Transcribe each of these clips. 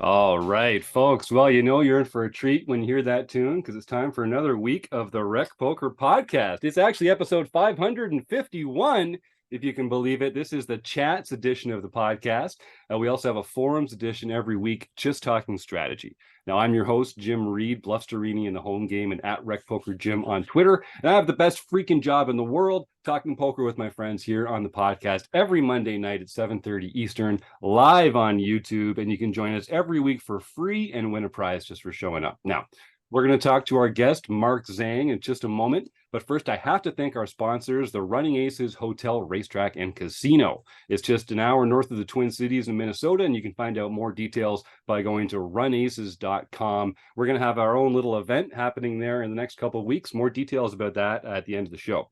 All right, folks. Well, you know you're in for a treat when you hear that tune because it's time for another week of the Rec Poker Podcast. It's actually episode 551, if you can believe it. This is the chats edition of the podcast. We also have a forums edition every week, just talking strategy. Now, I'm your host, Jim Reid, Blusterini in the home game and at RecPoker Jim on Twitter. And I have the best freaking job in the world, talking poker with my friends here on the podcast every Monday night at 7:30 Eastern, live on YouTube. And you can join us every week for free and win a prize just for showing up. Now, we're going to talk to our guest, Mark Zhang, in just a moment. But first, I have to thank our sponsors, the Running Aces Hotel, Racetrack, and Casino. It's just an hour north of the Twin Cities in Minnesota, and you can find out more details by going to runaces.com. We're going to have our own little event happening there in the next couple of weeks. More details about that at the end of the show.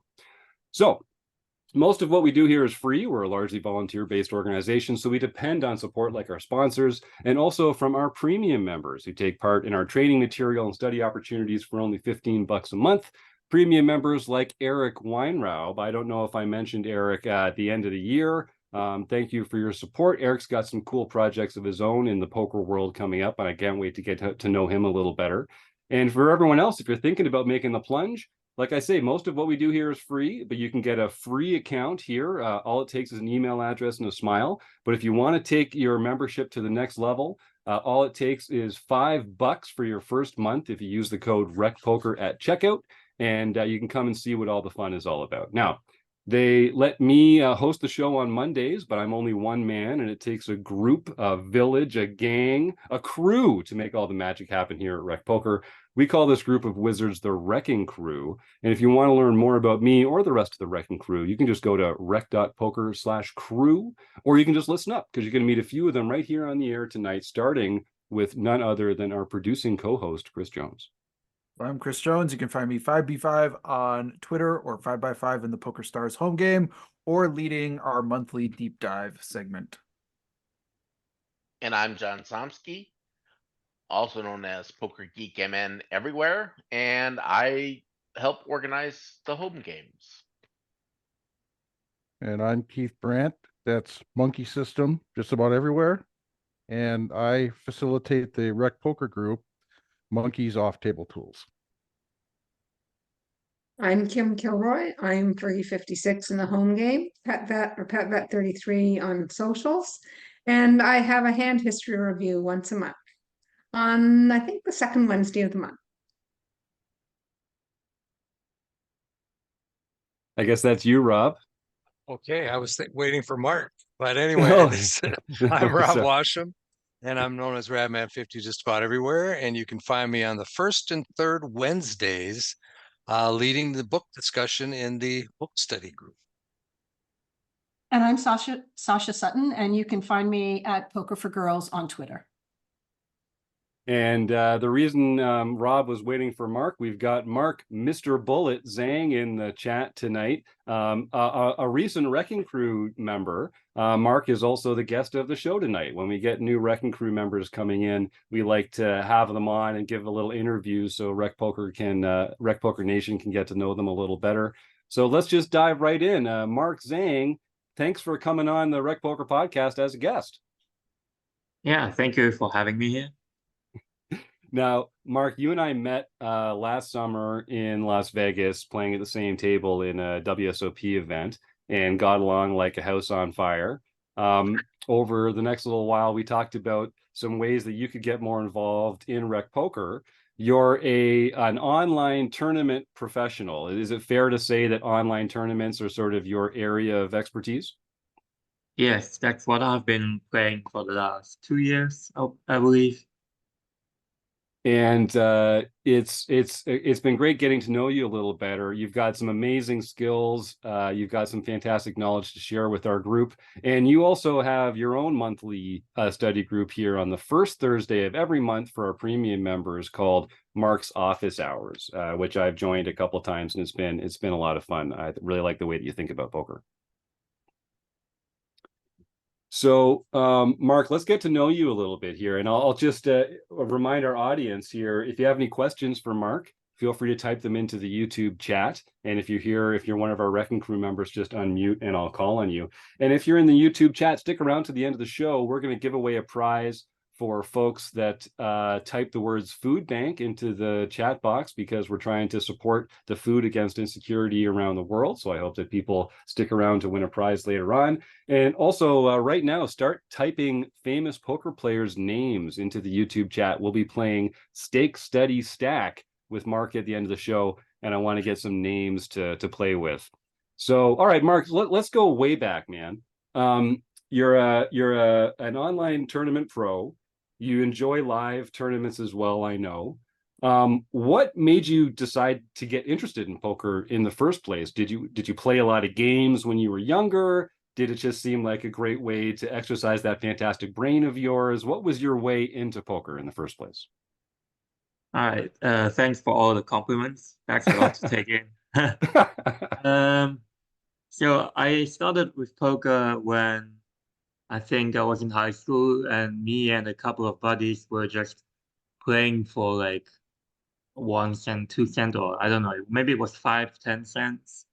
So, most of what we do here is free. We're a largely volunteer-based organization, so we depend on support like our sponsors and also from our premium members who take part in our training material and study opportunities for only $15 a month. Premium members like Eric Weinraub. I don't know if I mentioned Eric at the end of the year. Thank you for your support. Eric's got some cool projects of his own in the poker world coming up, and I can't wait to get to know him a little better. And for everyone else, if you're thinking about making the plunge, like I say, most of what we do here is free, but you can get a free account here. All it takes is an email address and a smile. But if you want to take your membership to the next level, all it takes is $5 for your first month if you use the code RecPoker at checkout, and you can come and see what all the fun is all about. Now, they let me host the show on Mondays, but I'm only one man, and it takes a group, a village, a gang, a crew to make all the magic happen here at Rec Poker. We call this group of wizards the RECing Crew. And if you want to learn more about me or the rest of the RECing Crew, you can just go to rec.poker/crew, or you can just listen up because you're going to meet a few of them right here on the air tonight, starting with none other than our producing co-host, Chris Jones. I'm Chris Jones. You can find me 5B5 on Twitter or 5x5 in the Poker Stars home game or leading our monthly deep dive segment. And I'm John Somsky, also known as Poker Geek MN everywhere, and I help organize the home games. And I'm Keith Brandt. That's Monkey System just about everywhere. And I facilitate the Rec Poker group, Monkeys Off Table Tools. I'm Kim Kilroy. I'm 356 in the home game, PetVet 33 on socials. And I have a hand history review once a month on, I think, the second Wednesday of the month. I guess that's you, Rob. Okay, I was waiting for Mark. But anyway, I'm Rob Washam, and I'm known as Radman50 just about everywhere. And you can find me on the first and third Wednesdays leading the book discussion in the book study group. And I'm Sasha Sutton, and you can find me at Poker for Girls on Twitter. And the reason Rob was waiting for Mark, we've got Mark, Mr. Bullet Zhang in the chat tonight, a recent RECing Crew member. Mark is also the guest of the show tonight. When we get new RECing Crew members coming in, we like to have them on and give a little interview so Rec Poker Nation can get to know them a little better. So let's just dive right in. Mark Zhang, thanks for coming on the Rec Poker podcast as a guest. Yeah, thank you for having me here. Now, Mark, you and I met last summer in Las Vegas playing at the same table in a WSOP event and got along like a house on fire. Over the next little while, we talked about some ways that you could get more involved in Rec Poker. You're an online tournament professional. Is it fair to say that online tournaments are sort of your area of expertise? Yes, that's what I've been playing for the last 2 years, I believe. And it's been great getting to know you a little better. You've got some amazing skills. You've got some fantastic knowledge to share with our group. And you also have your own monthly study group here on the first Thursday of every month for our premium members called Mark's Office Hours, which I've joined a couple of times, and it's been a lot of fun. I really like the way that you think about poker. So, Mark, let's get to know you a little bit here, and I'll just remind our audience here, if you have any questions for Mark, feel free to type them into the YouTube chat. And if you're one of our RECing Crew members, just unmute and I'll call on you. And if you're in the YouTube chat, stick around to the end of the show. We're going to give away a prize for folks that type the words food bank into the chat box, because we're trying to support the food against insecurity around the world. So I hope that people stick around to win a prize later on. And also right now, start typing famous poker players' names into the YouTube chat. We'll be playing Stake, Study, Stack with Mark at the end of the show, and I want to get some names to play with. So, all right, Mark, let's go way back, man. You're an online tournament pro. You enjoy live tournaments as well, I know. What made you decide to get interested in poker in the first place? Did you play a lot of games when you were younger? Did it just seem like a great way to exercise that fantastic brain of yours? What was your way into poker in the first place? All right. Thanks for all the compliments. That's a lot to take in. So I started with poker when I think I was in high school, and me and a couple of buddies were just playing for like 1 cent, 2 cent, or I don't know, maybe it was 5, 10 cents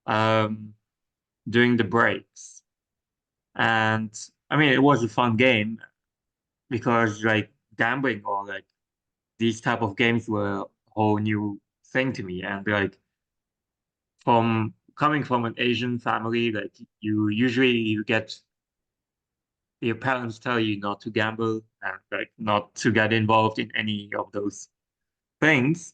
during the breaks. And I mean, it was a fun game because like gambling or like these type of games were a whole new thing to me. And like coming from an Asian family, like you get your parents tell you not to gamble and like not to get involved in any of those things.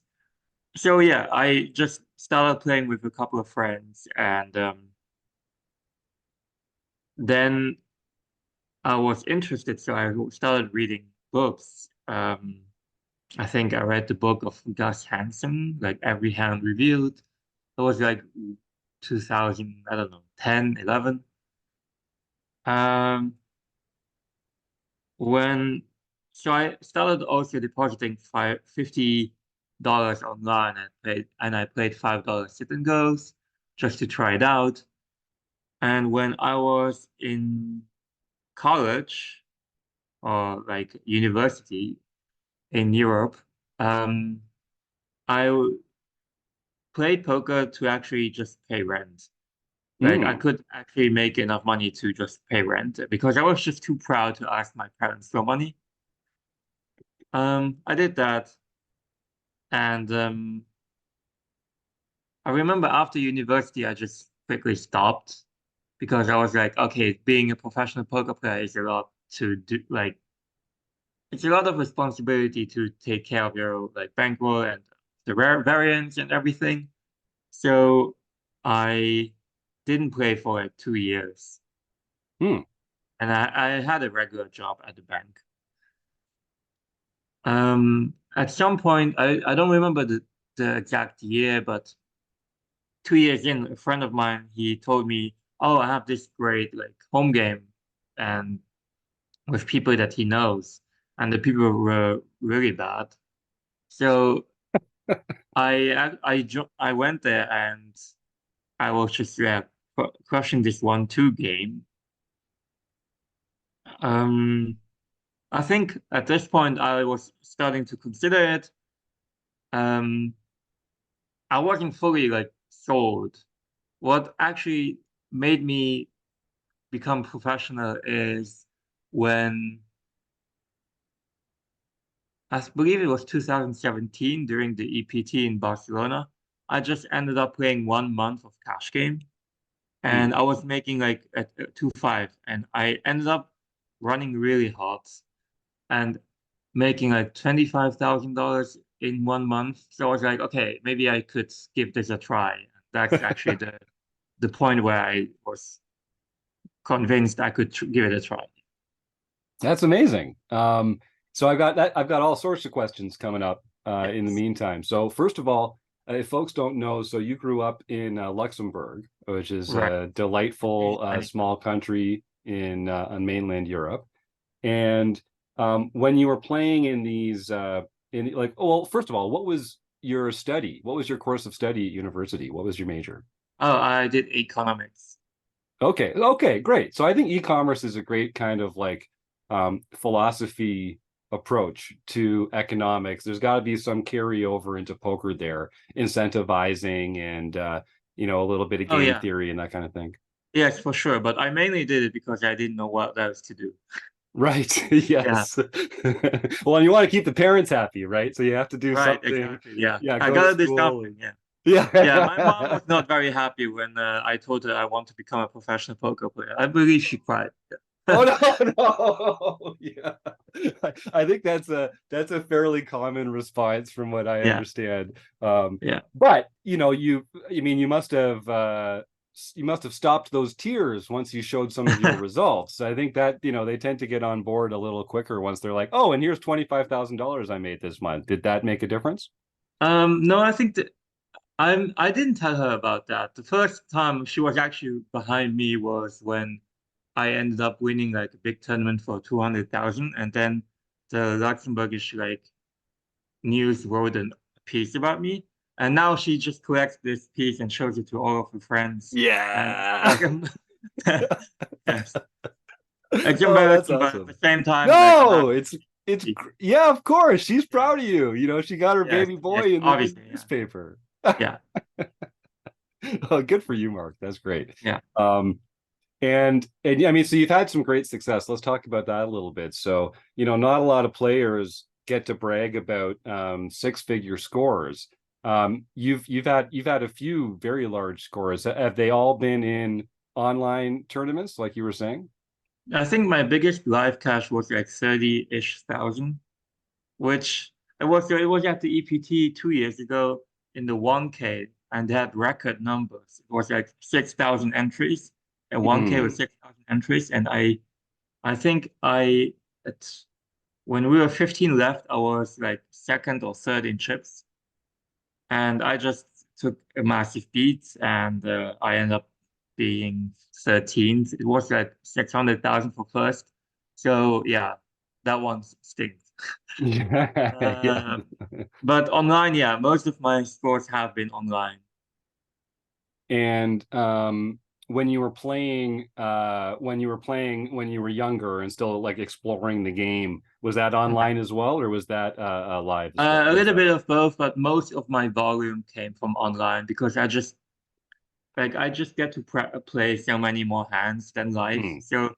So yeah, I just started playing with a couple of friends, and then I was interested, so I started reading books. I think I read the book of Gus Hansen, like Every Hand Revealed. It was like 2000, I don't know, 10, 11. So I started also depositing $50 online and I played $5 sit and goes just to try it out. And when I was in college or like university in Europe, I played poker to actually just pay rent. Like I could actually make enough money to just pay rent because I was just too proud to ask my parents for money. I did that, and I remember after university I just quickly stopped because I was like, okay, being a professional poker player is a lot to do. Like, it's a lot of responsibility to take care of your like bankroll and the variance and everything. So I didn't play for like 2 years. And I had a regular job at the bank. At some point, I don't remember the exact year, but 2 years in, a friend of mine, he told me, oh, I have this great like home game and with people that he knows, and the people were really bad. So I went there and I was just crushing this 1-2 game. I think at this point I was starting to consider it. I wasn't fully like sold. What actually made me become professional is when I believe it was 2017 during the EPT in Barcelona. I just ended up playing 1 month of cash game, and I was making like a 2.5, and I ended up running really hot and making like $25,000 in 1 month. So I was like, okay, maybe I could give this a try. That's actually the point where I was convinced I could give it a try. That's amazing. So I've got all sorts of questions coming up in the meantime. So first of all, if folks don't know, so you grew up in Luxembourg, which is a delightful small country in on mainland Europe. And when you were playing in these first of all, what was your study? What was your course of study at university? What was your major? Oh, I did economics. Okay, great. So I think e-commerce is a great kind of like philosophy approach to economics. There's got to be some carryover into poker there, incentivizing and a little bit of game theory and that kind of thing. Yes, for sure. But I mainly did it because I didn't know what else to do. Right. Yes. Well, and you want to keep the parents happy, right? So you have to do Right, something. exactly. Yeah. Yeah. I Go to gotta do school. something. Yeah. Yeah. Yeah, my mom was not very happy when I told her I want to become a professional poker player. I believe she cried. Oh no, no. Yeah. I think that's a fairly common response from what I Yeah. understand. Yeah. But you must have stopped those tears once you showed some of your results. I think that, they tend to get on board a little quicker once they're like, oh, and here's $25,000 I made this month. Did that make a difference? No, I think that I didn't tell her about that. The first time she was actually behind me was when I ended up winning like a big tournament for 200,000, and then the Luxembourgish like news wrote a piece about me, and now she just collects this piece and shows it to all of her friends. Yeah. And, yes. It's Oh, that's embarrassing, but at awesome. the same time, No, like, it's yeah, of course. She's proud of you. She got her yes, baby boy yes, in the obviously, yeah. newspaper. Yeah. Oh, good for you, Mark. That's great. Yeah. And I mean, so you've had some great success. Let's talk about that a little bit. So, not a lot of players get to brag about six-figure scores. You've had a few very large scores. Have they all been in online tournaments, like you were saying? I think my biggest live cash was like 30-ish thousand, which it was at the EPT 2 years ago in the 1K, and they had record numbers. It was like 6,000 entries, and 1K was 6,000 entries, and I think when we were 15 left, I was like second or third in chips, and I just took a massive beat, and I ended up being 13th. It was like 600,000 for first. So yeah, that one stings. Yeah. But online, yeah, most of my scores have been online. And when you were playing when you were younger and still like exploring the game, was that online as well, or was that live as well? A little bit of both, but most of my volume came from online because I just get to play so many more hands than live. So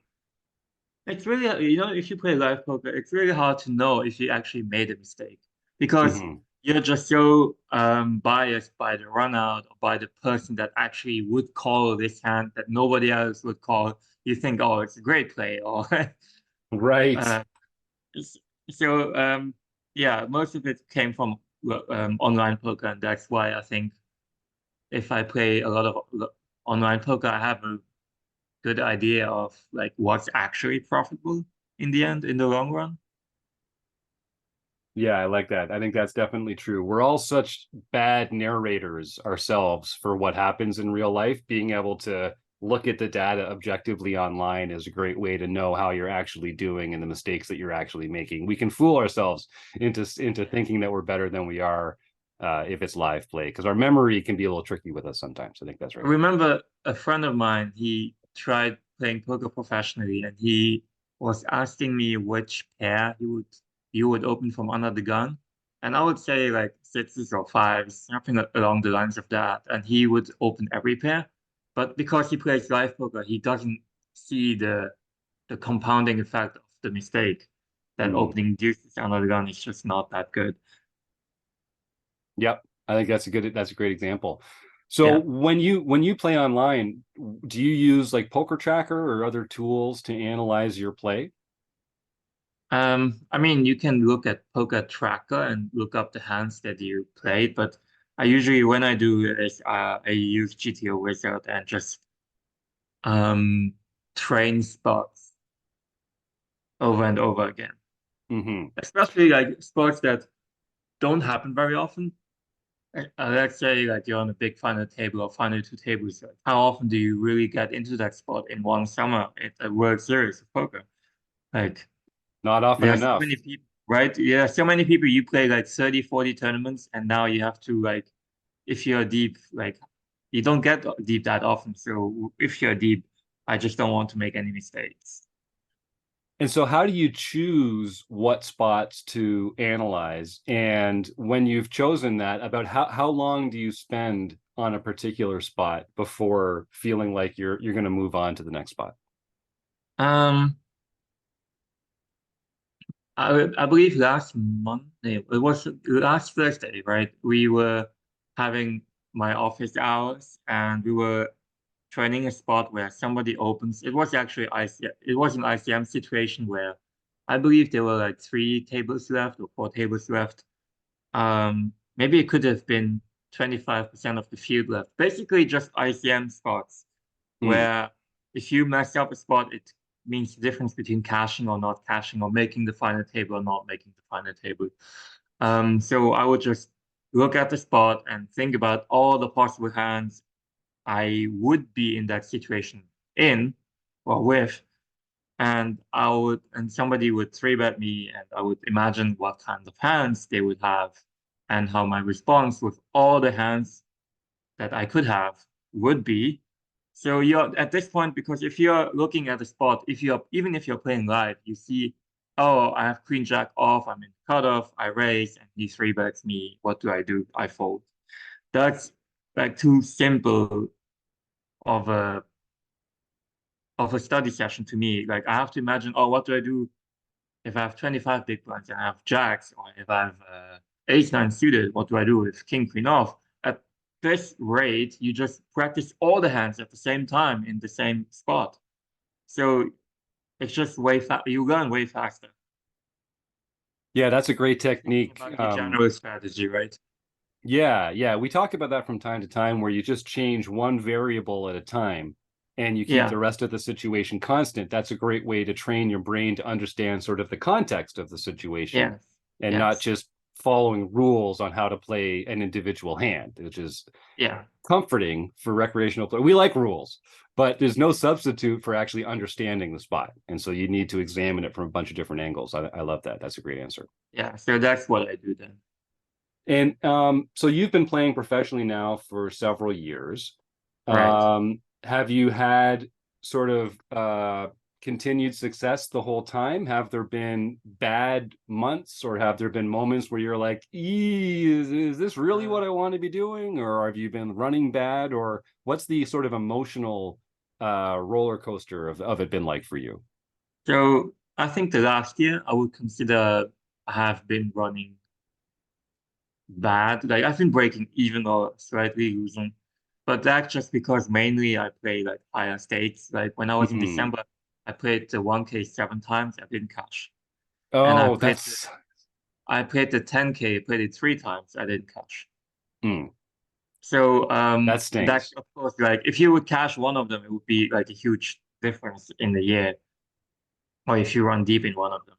it's really, if you play live poker, it's really hard to know if you actually made a mistake because you're just so biased by the run out or by the person that actually would call this hand that nobody else would call. You think, oh, it's a great play, or right. So yeah, most of it came from online poker, and that's why I think if I play a lot of online poker, I have a good idea of like what's actually profitable in the end, in the long run. Yeah, I like that. I think that's definitely true. We're all such bad narrators ourselves for what happens in real life. Being able to look at the data objectively online is a great way to know how you're actually doing and the mistakes that you're actually making. We can fool ourselves into thinking that we're better than we are if it's live play, because our memory can be a little tricky with us sometimes. I think that's right. I remember a friend of mine, he tried playing poker professionally, and he was asking me which pair you would open from under the gun. And I would say like sixes or fives, something along the lines of that. And he would open every pair. But because he plays live poker, he doesn't see the compounding effect of the mistake that opening deuces under the gun is just not that good. Yep. I think that's a great example. So when you play online, do you use like Poker Tracker or other tools to analyze your play? I mean, you can look at Poker Tracker and look up the hands that you played, but I usually, when I do is I use GTO Wizard and just train spots over and over again. Especially like spots that don't happen very often. Let's say like you're on a big final table or final two tables. How often do you really get into that spot in one summer at a World Series of poker? Like, not often enough. So many people, right? Yeah, so many people. You play like 30, 40 tournaments, and now you have to like, if you're deep, like you don't get deep that often. So if you're deep, I just don't want to make any mistakes. And so how do you choose what spots to analyze? And when you've chosen that, about how long do you spend on a particular spot before feeling like you're going to move on to the next spot? I believe last Monday, it was last Thursday, right? We were having my office hours and we were training a spot where somebody opens. It was actually it was an ICM situation where I believe there were like 3 tables left or 4 tables left. Maybe it could have been 25% of the field left. Basically just ICM spots where if you mess up a spot, it means the difference between cashing or not cashing or making the final table or not making the final table. So I would just look at the spot and think about all the possible hands I would be in that situation in or with, and somebody would 3-bet me, and I would imagine what kind of hands they would have and how my response with all the hands that I could have would be. So you're at this point, because if you're looking at the spot, even if you're playing live, you see, oh, I have queen jack off, I'm in cutoff, I raise, and he 3-bets me. What do? I fold. That's like too simple of a study session to me. Like I have to imagine, oh, what do I do if I have 25 big blinds and I have jacks, or if I have ace-9 suited, what do I do with king queen off? At this rate, you just practice all the hands at the same time in the same spot. So it's just you learn way faster. Yeah, that's a great technique. About the general strategy, right? Yeah. We talk about that from time to time, where you just change one variable at a time and you keep the rest of the situation constant. That's a great way to train your brain to understand sort of the context of the situation and not just following rules on how to play an individual hand, which is comforting for recreational play. We like rules, but there's no substitute for actually understanding the spot. And so you need to examine it from a bunch of different angles. I love that. That's a great answer. Yeah, so that's what I do then. And so you've been playing professionally now for several years. Right. Have you had sort of continued success the whole time? Have there been bad months, or have there been moments where you're like, is this really what I want to be doing? Or have you been running bad? Or what's the sort of emotional roller coaster of it been like for you? So I think the last year I would consider I have been running bad. Like I've been breaking even or slightly losing. But that's just because mainly I play like higher stakes. Like when I was in December, I played the 1K 7 times, I didn't cash. And Oh, I played the 10K, played it 3 times, I didn't cash. Mm. So That stinks. that's of course, like if you would cash one of them, it would be like a huge difference in the year. Or if you run deep in one of them.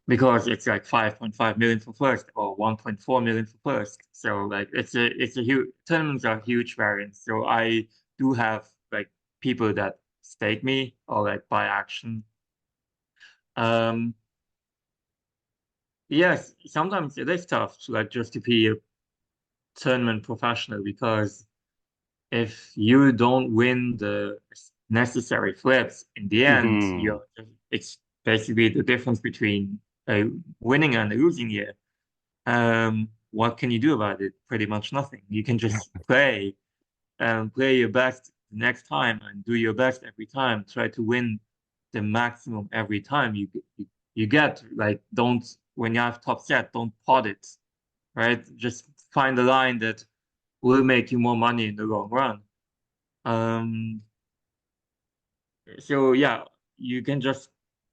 Because it's like 5.5 million for first or 1.4 million for first. So like it's a huge, tournaments are huge variance. So I do have like people that stake me or like buy action. Yes, sometimes it is tough to like just to be a tournament professional, because if you don't win the necessary flips in the end, it's basically the difference between a winning and a losing year. What can you do about it? Pretty much nothing. You can just play and play your best next time and do your best every time. Try to win the maximum every time you get. Like, don't, when you have top set, don't pot it, right? Just find a line that will make you more money in the long run. So yeah, you can just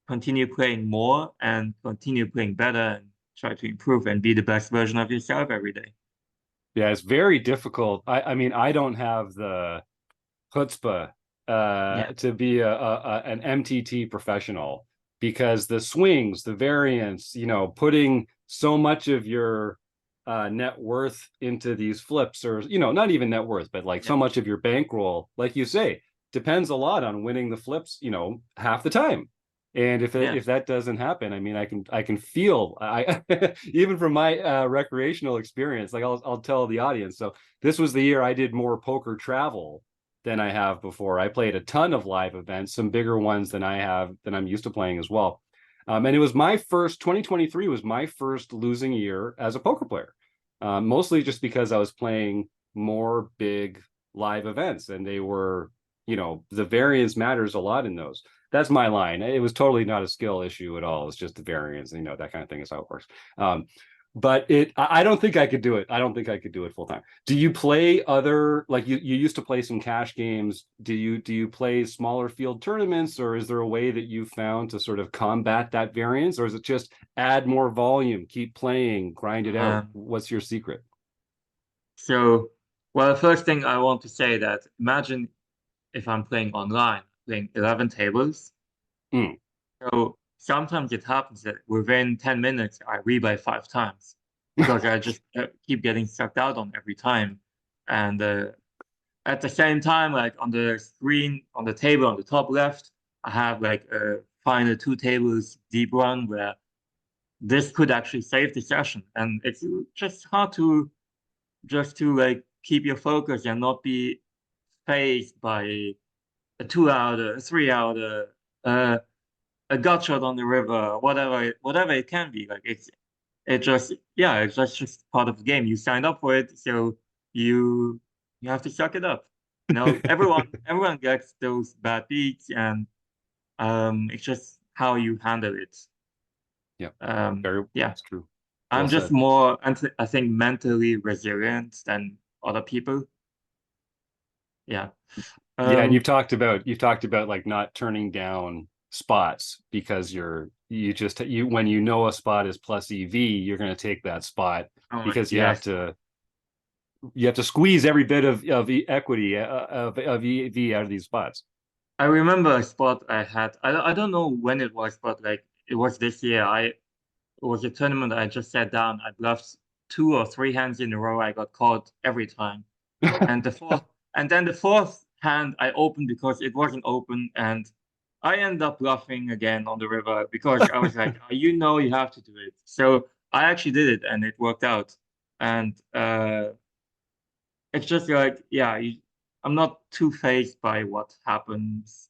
continue playing more and continue playing better and try to improve and be the best version of yourself every day. Yeah, it's very difficult. I mean, I don't have the chutzpah to be an MTT professional, because the swings, the variance, putting so much of your net worth into these flips, or not even net worth, but like so much of your bankroll, like you say, depends a lot on winning the flips, half the time. And if that doesn't happen, I mean, I can feel, even from my recreational experience, like I'll tell the audience. So this was the year I did more poker travel than I have before. I played a ton of live events, some bigger ones than I'm used to playing as well. And it was 2023 was my first losing year as a poker player, mostly just because I was playing more big live events, and they were, the variance matters a lot in those. that's my line. It was totally not a skill issue at all. It's just the variance, that kind of thing is how it works. But I don't think I could do it. I don't think I could do it full time. Do you play other, like you used to play some cash games? Do you play smaller field tournaments, or is there a way that you found to sort of combat that variance, or is it just add more volume, keep playing, grind it out? What's your secret? So, well, the first thing I want to say that imagine if I'm playing online, playing 11 tables. So sometimes it happens that within 10 minutes, I rebuy 5 times because I just keep getting sucked out on every time. And at the same time, like on the screen, on the table on the top left, I have like a final 2 tables deep run where this could actually save the session. And it's just hard to like keep your focus and not be faced by a 2-outer, a 3-outer, a gut shot on the river, whatever it can be. Like it's just part of the game. You signed up for it, so you have to suck it up. Everyone gets those bad beats, and it's just how you handle it. Yeah, that's true. I'm just more, I think, mentally resilient than other people. Yeah. Yeah, and you've talked about like not turning down spots because when you know a spot is plus EV, you're going to take that spot because you have to squeeze every bit of equity of EV out of these spots. I remember a spot I had. I don't know when it was, but like it was this year. It was a tournament. I just sat down. I bluffed 2 or 3 hands in a row. I got caught every time, and then the fourth hand I opened because it wasn't open, and I ended up bluffing again on the river because I was like, you have to do it. So I actually did it, and it worked out. And it's just like, I'm not too fazed by what happens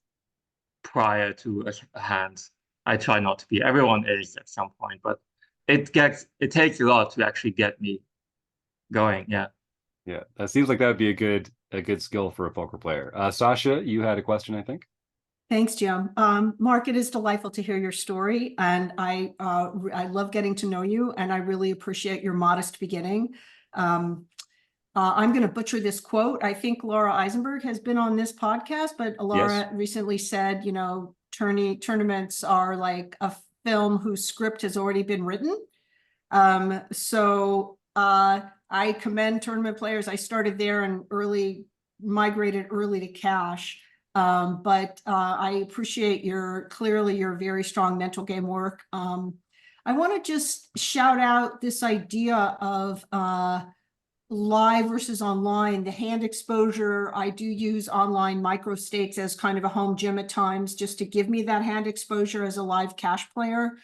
prior to a hand. I try not to be. Everyone is at some point, but it takes a lot to actually get me going. Yeah. Yeah, that seems like that would be a good skill for a poker player. Sasha, you had a question, I think. Thanks, Jim. Mark, it is delightful to hear your story, and I love getting to know you, and I really appreciate your modest beginning. I'm going to butcher this quote. I think Laura Eisenberg has been on this podcast, but Laura recently said, tournaments are like a film whose script has already been written. I commend tournament players. I started there and migrated early to cash. But I appreciate your very strong mental game work. I want to just shout out this idea of live versus online, the hand exposure. I do use online micro stakes as kind of a home gym at times, just to give me that hand exposure as a live cash player.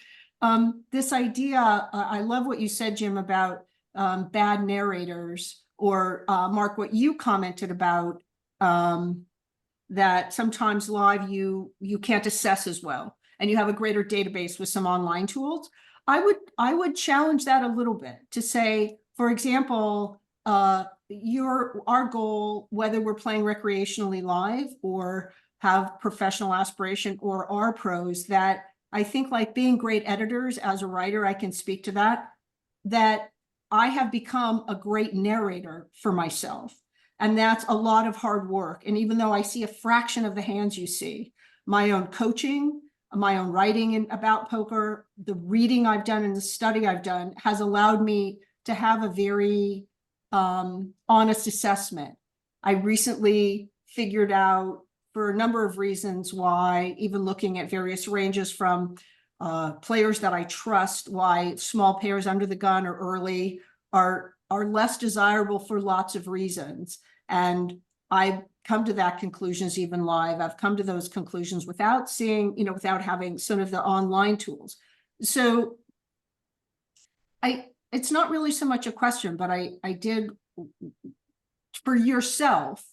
This idea, I love what you said, Jim, about bad narrators, or Mark, what you commented about, that sometimes live you can't assess as well, and you have a greater database with some online tools. I would challenge that a little bit to say, for example, our goal, whether we're playing recreationally live or have professional aspiration or are pros, that I think, like being great editors, as a writer, I can speak to that I have become a great narrator for myself. And that's a lot of hard work. And even though I see a fraction of the hands you see, my own coaching, my own writing about poker, the reading I've done and the study I've done has allowed me to have a very honest assessment. I recently figured out, for a number of reasons, why, even looking at various ranges from players that I trust, why small pairs under the gun or early are less desirable for lots of reasons. And I've come to that conclusions even live. I've come to those conclusions without seeing, without having some of the online tools. So it's not really so much a question, but I did, for yourself,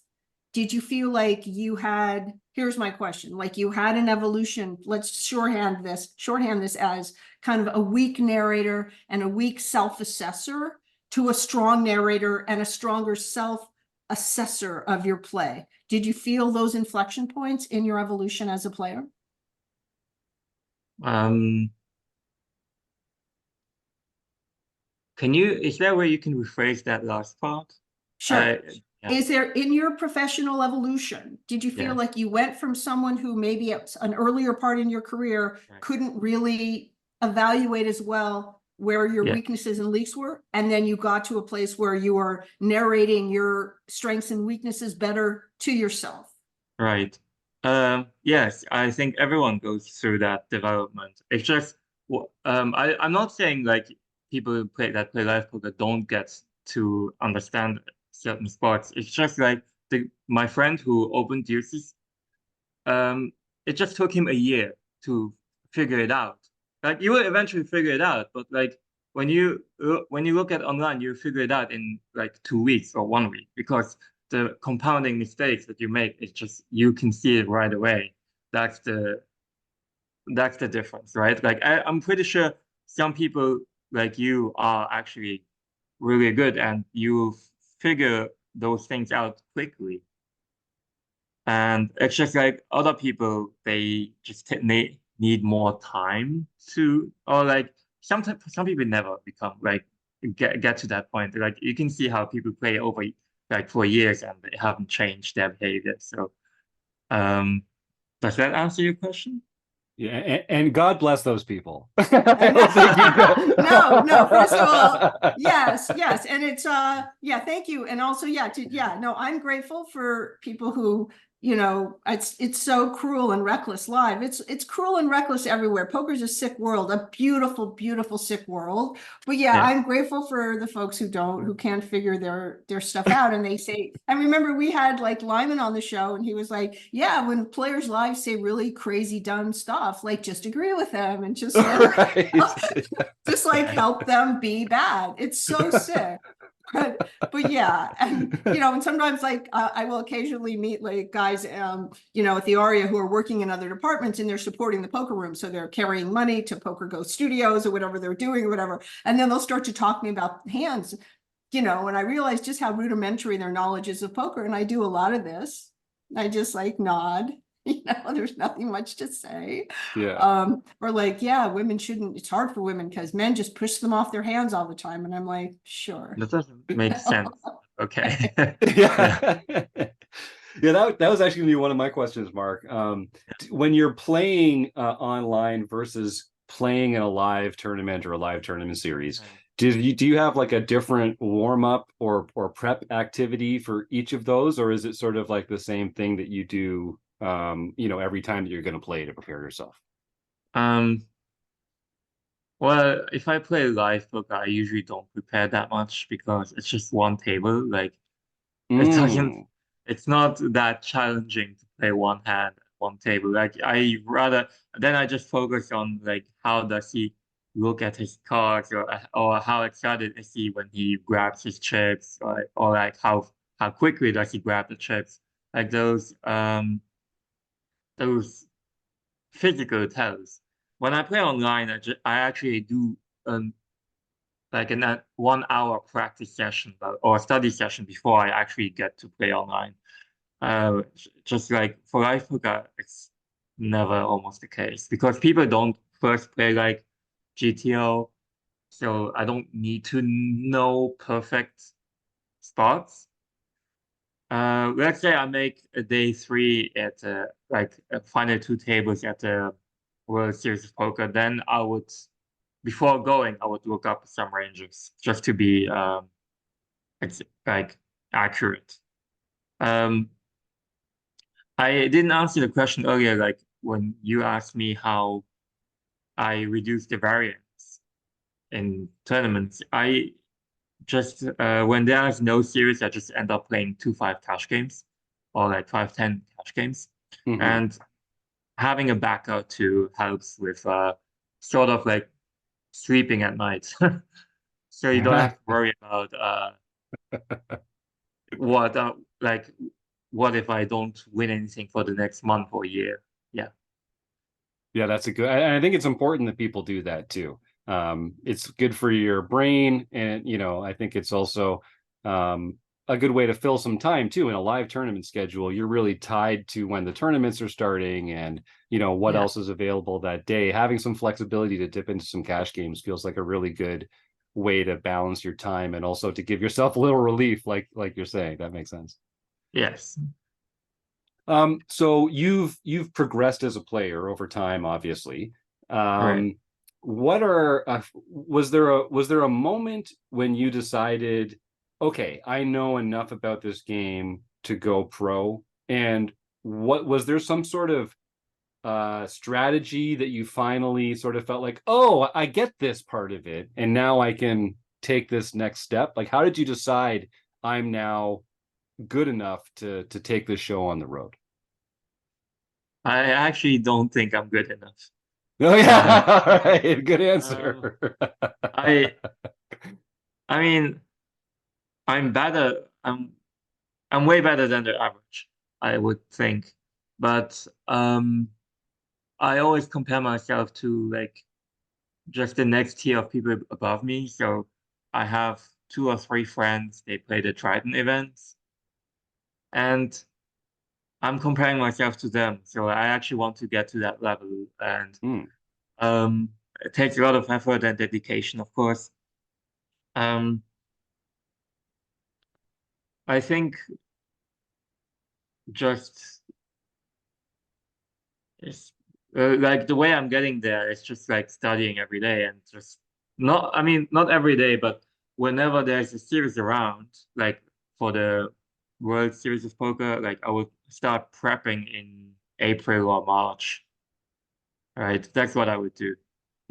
did you feel like you had, here's my question, like you had an evolution, let's shorthand this as kind of a weak narrator and a weak self-assessor to a strong narrator and a stronger self-assessor of your play? Did you feel those inflection points in your evolution as a player? Um, is there a way you can rephrase that last part? Sure. Yeah. Is there, in your professional evolution, did you feel Yeah. like you went from someone who maybe at an earlier part in your career Right. couldn't really evaluate as well where your Yeah. weaknesses and leaks were, and then you got to a place where you are narrating your strengths and weaknesses better to yourself? Right. Yes, I think everyone goes through that development. It's just, I'm not saying like people who play live poker don't get to understand certain spots. It's just like my friend who opened Deuces, it just took him a year to figure it out. Like you will eventually figure it out, but like when you look at online, you figure it out in like 2 weeks or 1 week because the compounding mistakes that you make is just you can see it right away. That's the difference, right? Like I'm pretty sure some people like you are actually really good and you figure those things out quickly. And it's just like other people, they just need more time to, or like sometimes some people never become like get to that point. Like you can see how people play over like for years and they haven't changed their behavior. So, does that answer your question? Yeah, and God bless those people. No, first of all, yes, and it's yeah, thank you. And also, no, I'm grateful for people who, it's so cruel and reckless live. It's cruel and reckless everywhere. Poker's a sick world, a beautiful, beautiful sick world. But yeah, I'm grateful for the folks who can't figure their stuff out. And they say, I remember we had like Lyman on the show, and he was like, yeah, when players live say really crazy, dumb stuff, like just agree with them and just like, just like help them be bad. It's so sick. But yeah, and and sometimes like I will occasionally meet like guys at the Aria who are working in other departments, and they're supporting the poker room, so they're carrying money to Poker Go Studios or whatever they're doing or whatever, and then they'll start to talk to me about hands, and I realize just how rudimentary their knowledge is of poker, and I do a lot of this. I just like nod. There's nothing much to say. Yeah. Or like, yeah, women shouldn't, it's hard for women because men just push them off their hands all the time. And I'm like, sure. That doesn't make sense. Okay. Yeah. Yeah, that was actually gonna be one of my questions, Mark. When you're playing online versus playing in a live tournament or a live tournament series, do you have like a different warm-up or prep activity for each of those, or is it sort of like the same thing that you do every time that you're going to play to prepare yourself? Well, if I play live poker, I usually don't prepare that much because it's just one table. Like it's not that challenging to play one hand, one table. Like I just focus on like how does he look at his cards, or how excited is he when he grabs his chips, or like how quickly does he grab the chips. Like those physical tells. When I play online, I actually do like a 1 hour practice session or study session before I actually get to play online. Just like for live poker, it's never almost the case because people don't first play like GTO, so I don't need to know perfect spots. Let's say I make a day 3 at like final 2 tables at the World Series of Poker, then before going, I would look up some ranges just to be it's like accurate. I didn't answer the question earlier, like when you asked me how I reduce the variance in tournaments. I just when there's no series, I just end up playing 2-5 cash games or like 5-10 cash games. And having a backup too helps with sort of like sleeping at night. So you don't have to worry about what if I don't win anything for the next month or year. Yeah, that's a good, I think it's important that people do that too. It's good for your brain, and I think it's also a good way to fill some time too. In a live tournament schedule, you're really tied to when the tournaments are starting and, you know, what else is available that day. Having some flexibility to dip into some cash games feels like a really good way to balance your time and also to give yourself a little relief, like you're saying. That makes sense. Yes. So you've progressed as a player over time, obviously. Right. What are was there a moment when you decided, okay, I know enough about this game to go pro? And what was there some sort of strategy that you finally sort of felt like, oh, I get this part of it, and now I can take this next step? Like, how did you decide I'm now good enough to take this show on the road? I actually don't think I'm good enough. Oh yeah, all right, good answer. I mean, I'm better. I'm way better than the average, I would think. But I always compare myself to like just the next tier of people above me. So I have 2 or 3 friends, they play the Triton events, and I'm comparing myself to them. So I actually want to get to that level, and it takes a lot of effort and dedication, of course. I think just it's like the way I'm getting there is just like studying every day and just I mean, not every day, but whenever there's a series around, like for the World Series of Poker, like I would start prepping in April or March. Right, that's what I would do.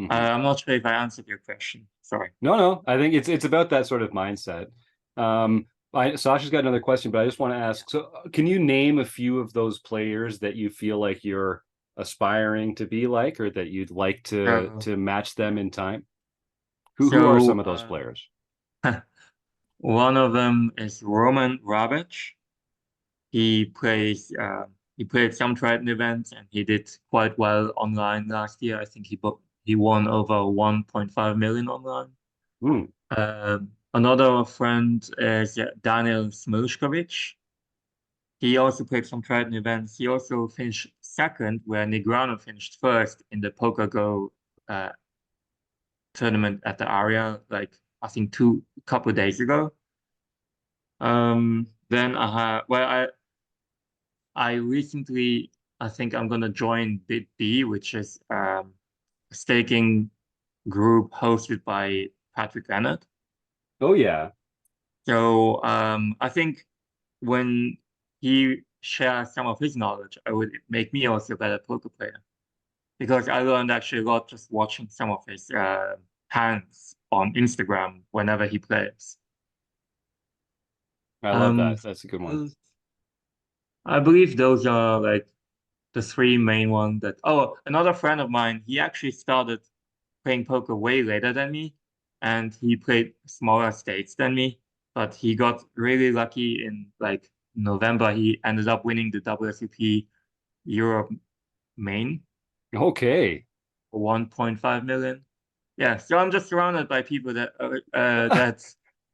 I'm not sure if I answered your question. Sorry. No, I think it's about that sort of mindset. Sasha's got another question, but I just want to ask, so can you name a few of those players that you feel like you're aspiring to be like, or that you'd like to match them in time? Who are some of those players? One of them is Roman Rabic. He played some Triton events and he did quite well online last year. I think he won over 1.5 million online. Another friend is Daniel Smilskovic. He also played some Triton events. He also finished second, where Negrano finished first in the PokerGo tournament at the area, like I think a couple of days ago. Then I recently, I think I'm gonna join Bit B, which is a staking group hosted by Patrick Leonard. Oh yeah. So I think when he shares some of his knowledge, it would make me also a better poker player, because I learned actually a lot just watching some of his hands on Instagram whenever he plays. I love that. That's a good one. I believe those are like the 3 main ones that. Oh, another friend of mine, he actually started playing poker way later than me, and he played smaller stakes than me, but he got really lucky in like November. He ended up winning the WSOP Europe main. Okay. For 1.5 million. Yeah, so I'm just surrounded by people that that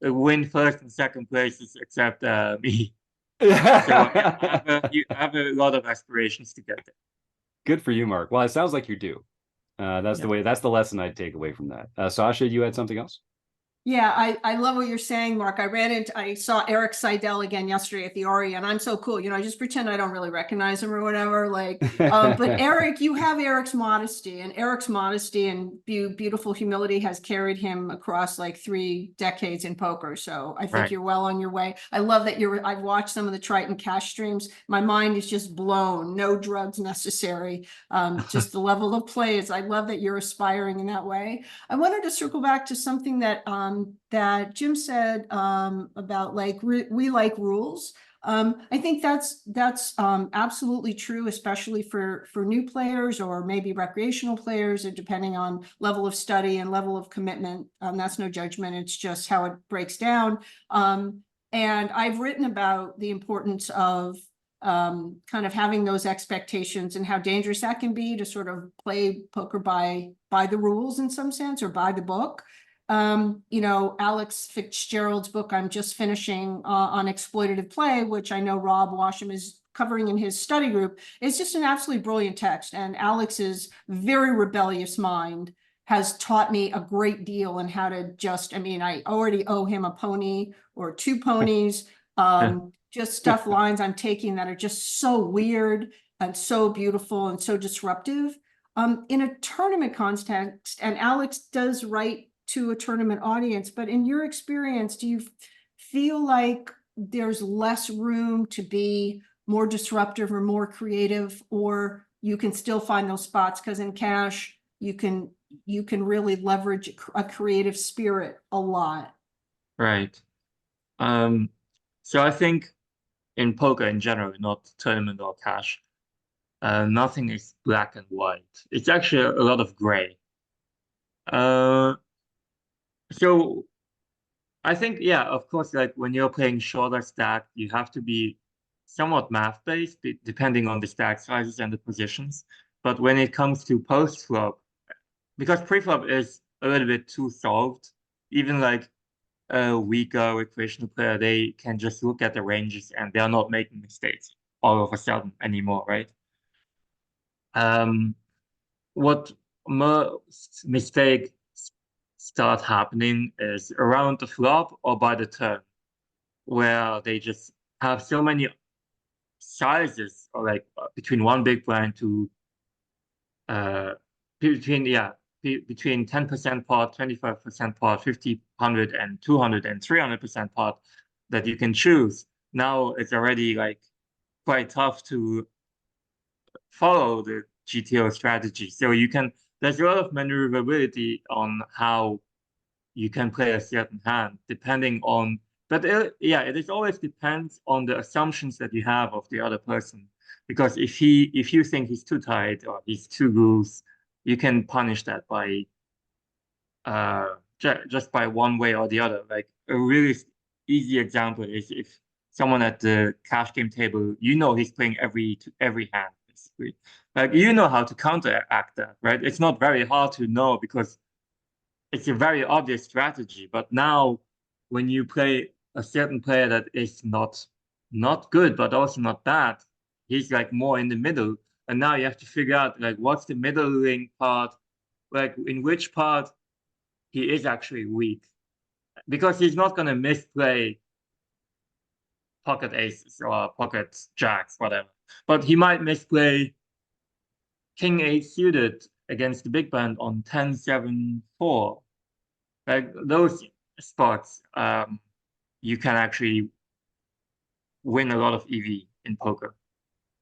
win first and second places, except me. So I have a lot of aspirations to get there. Good for you, Mark. Well, it sounds like you're due. That's the lesson I'd take away from that. Sasha, you had something else? Yeah, I love what you're saying, Mark. I saw Eric Seidel again yesterday at the RE, and I'm so cool. You know, I just pretend I don't really recognize him or whatever. Like, but Eric, you have Eric's modesty, and Eric's modesty and beautiful humility has carried him across like 3 decades in poker. So I think you're well on your way. I love that I've watched some of the Triton cash streams. My mind is just blown. No drugs necessary. Just the level of plays. I love that you're aspiring in that way. I wanted to circle back to something that that Jim said about like we like rules. I think that's absolutely true, especially for new players or maybe recreational players, and depending on level of study and level of commitment. That's no judgment. It's just how it breaks down. And I've written about the importance of kind of having those expectations and how dangerous that can be to sort of play poker by the rules in some sense, or by the book. You know, Alex Fitzgerald's book I'm just finishing on exploitative play, which I know Rob Washam is covering in his study group, is just an absolutely brilliant text. And Alex's very rebellious mind has taught me a great deal on how to just, I mean, I already owe him a pony or 2 ponies, just stuff lines I'm taking that are just so weird and so beautiful and so disruptive. In a tournament context, and Alex does write to a tournament audience, but in your experience, do you feel like there's less room to be more disruptive or more creative, or you can still find those spots? Because in cash, you can really leverage a creative spirit a lot. Right. So I think in poker in general, not tournament or cash, nothing is black and white. It's actually a lot of gray. So I think, yeah, of course, like when you're playing shorter stack, you have to be somewhat math-based, depending on the stack sizes and the positions. But when it comes to post-flop, because pre-flop is a little bit too solved, even like a weaker recreational player, they can just look at the ranges and they're not making mistakes all of a sudden anymore, right? What most mistakes start happening is around the flop or by the turn, where they just have so many sizes, or like between one big blind to between 10% pot, 25% pot, 50, 100, and 200 and 300% pot that you can choose. Now it's already like quite tough to follow the GTO strategy. So there's a lot of maneuverability on how you can play a certain hand, depending on, but it is always depends on the assumptions that you have of the other person. Because if you think he's too tight or he's too loose, you can punish that by just by one way or the other. Like a really easy example is if someone at the cash game table, he's playing every hand, basically. Like how to counteract that, right? It's not very hard to know because it's a very obvious strategy. But now when you play a certain player that is not good, but also not bad, he's like more in the middle. And now you have to figure out like what's the middling part, like in which part he is actually weak. Because he's not gonna misplay pocket aces or pocket jacks, whatever. But he might misplay King 8 suited against the big blind on 10-7-4. Like those spots, you can actually win a lot of EV in poker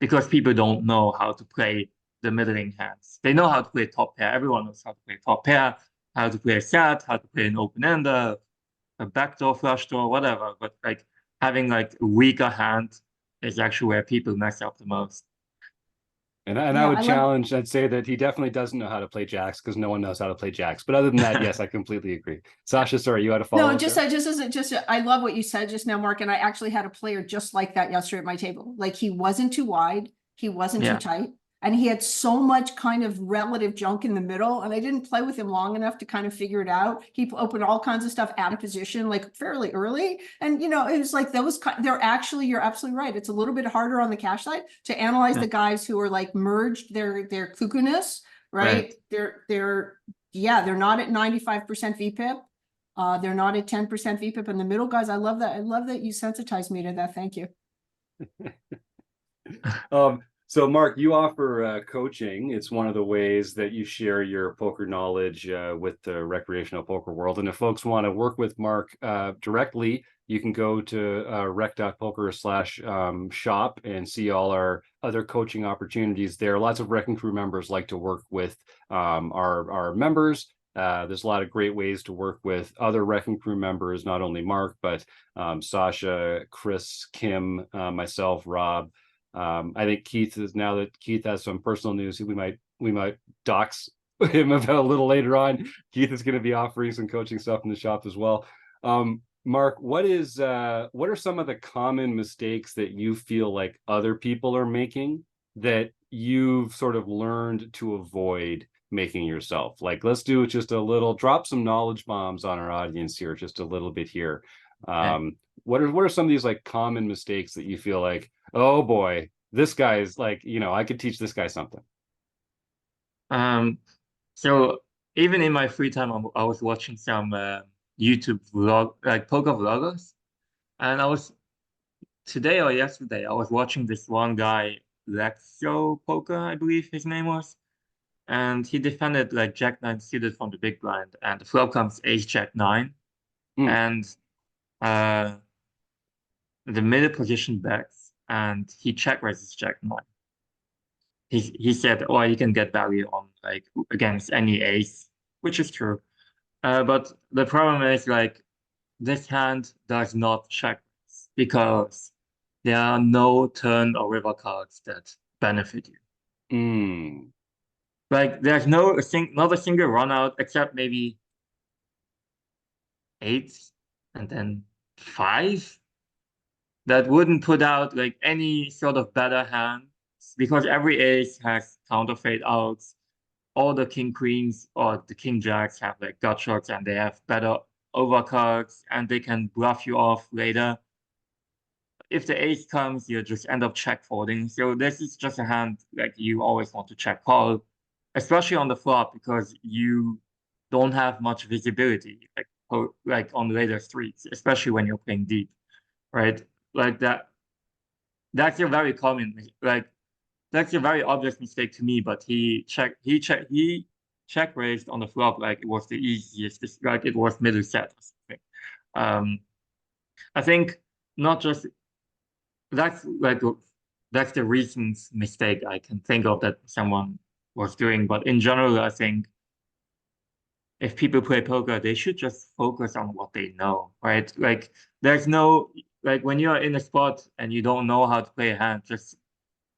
because people don't know how to play the middling hands. They know how to play top pair. Everyone knows how to play top pair, how to play a set, how to play an open-ender, a backdoor, flush draw, whatever. But like having like a weaker hand is actually where people mess up the most. And I would challenge, I'd say that he definitely doesn't know how to play jacks because no one knows how to play jacks. But other than that, yes, I completely agree. Sasha, sorry, you had a follow-up? No, I love what you said just now, Mark. And I actually had a player just like that yesterday at my table. Like he wasn't too wide, he wasn't too tight, and he had so much kind of relative junk in the middle. And I didn't play with him long enough to kind of figure it out. He opened all kinds of stuff out of position, like fairly early. And, it was like they're actually, you're absolutely right. It's a little bit harder on the cash side to analyze the guys who are like merged their cuckoo-ness, right? They're not at 95% VPIP. They're not at 10% VPIP. And the middle guys, I love that. I love that you sensitized me to that. Thank you. So Mark, you offer coaching. It's one of the ways that you share your poker knowledge with the recreational poker world. And if folks want to work with Mark directly, you can go to rec.poker/shop and see all our other coaching opportunities there. Lots of RecPoker Crew members like to work with our members. There's a lot of great ways to work with other RecPoker Crew members, not only Mark, but Sasha, Chris, Kim, myself, Rob. I think Keith now that Keith has some personal news, we might dox him about a little later on. Keith is going to be offering some coaching stuff in the shop as well. Mark, what are some of the common mistakes that you feel like other people are making that you've sort of learned to avoid making yourself? Like, let's do just a little, drop some knowledge bombs on our audience here, just a little bit here. What are some of these like common mistakes that you feel like, oh boy, this guy's like, I could teach this guy something? So even in my free time, I was watching some YouTube vlog, like poker vloggers, and today or yesterday, I was watching this one guy, RecPoker, I believe his name was, and he defended like Jack 9 suited from the big blind, and the flop comes Ace Jack 9, and the middle position bets, and he check raises Jack 9. He said, "Oh, you can get value on like against any ace," which is true. But the problem is like this hand does not check raise because there are no turn or river cards that benefit you. Like there's not a single run out except maybe 8 and then 5 that wouldn't put out like any sort of better hand because every ace has counter fade outs. All the king queens or the king jacks have like gut shots and they have better overcards and they can bluff you off later. If the ace comes, you just end up check folding. So this is just a hand like you always want to check call, especially on the flop because you don't have much visibility like on later streets, especially when you're playing deep, right? Like that. That's a very common like that's a very obvious mistake to me, but he check raised on the flop like it was the easiest, like it was middle set or something. I think not just that's the recent mistake I can think of that someone was doing, but in general, I think if people play poker, they should just focus on what they know, right? Like there's no like when you're in a spot and you don't know how to play a hand, just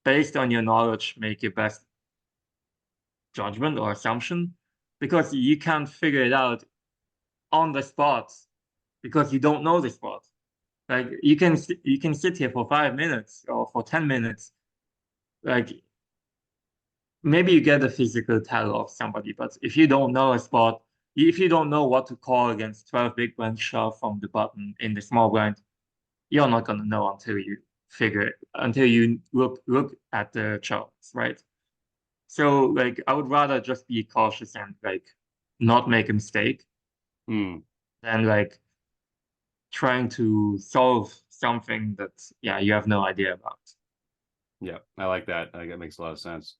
based on your knowledge, make your best judgment or assumption because you can't figure it out on the spot because you don't know the spot. Like you can sit here for 5 minutes or for 10 minutes, like maybe you get a physical tell of somebody, but if you don't know a spot, if you don't know what to call against 12 big blind shove from the button in the small blind, you're not gonna know until you look at the charts, right? So like I would rather just be cautious and like not make a mistake than like trying to solve something that you have no idea about. Yeah, I like that. I think that makes a lot of sense.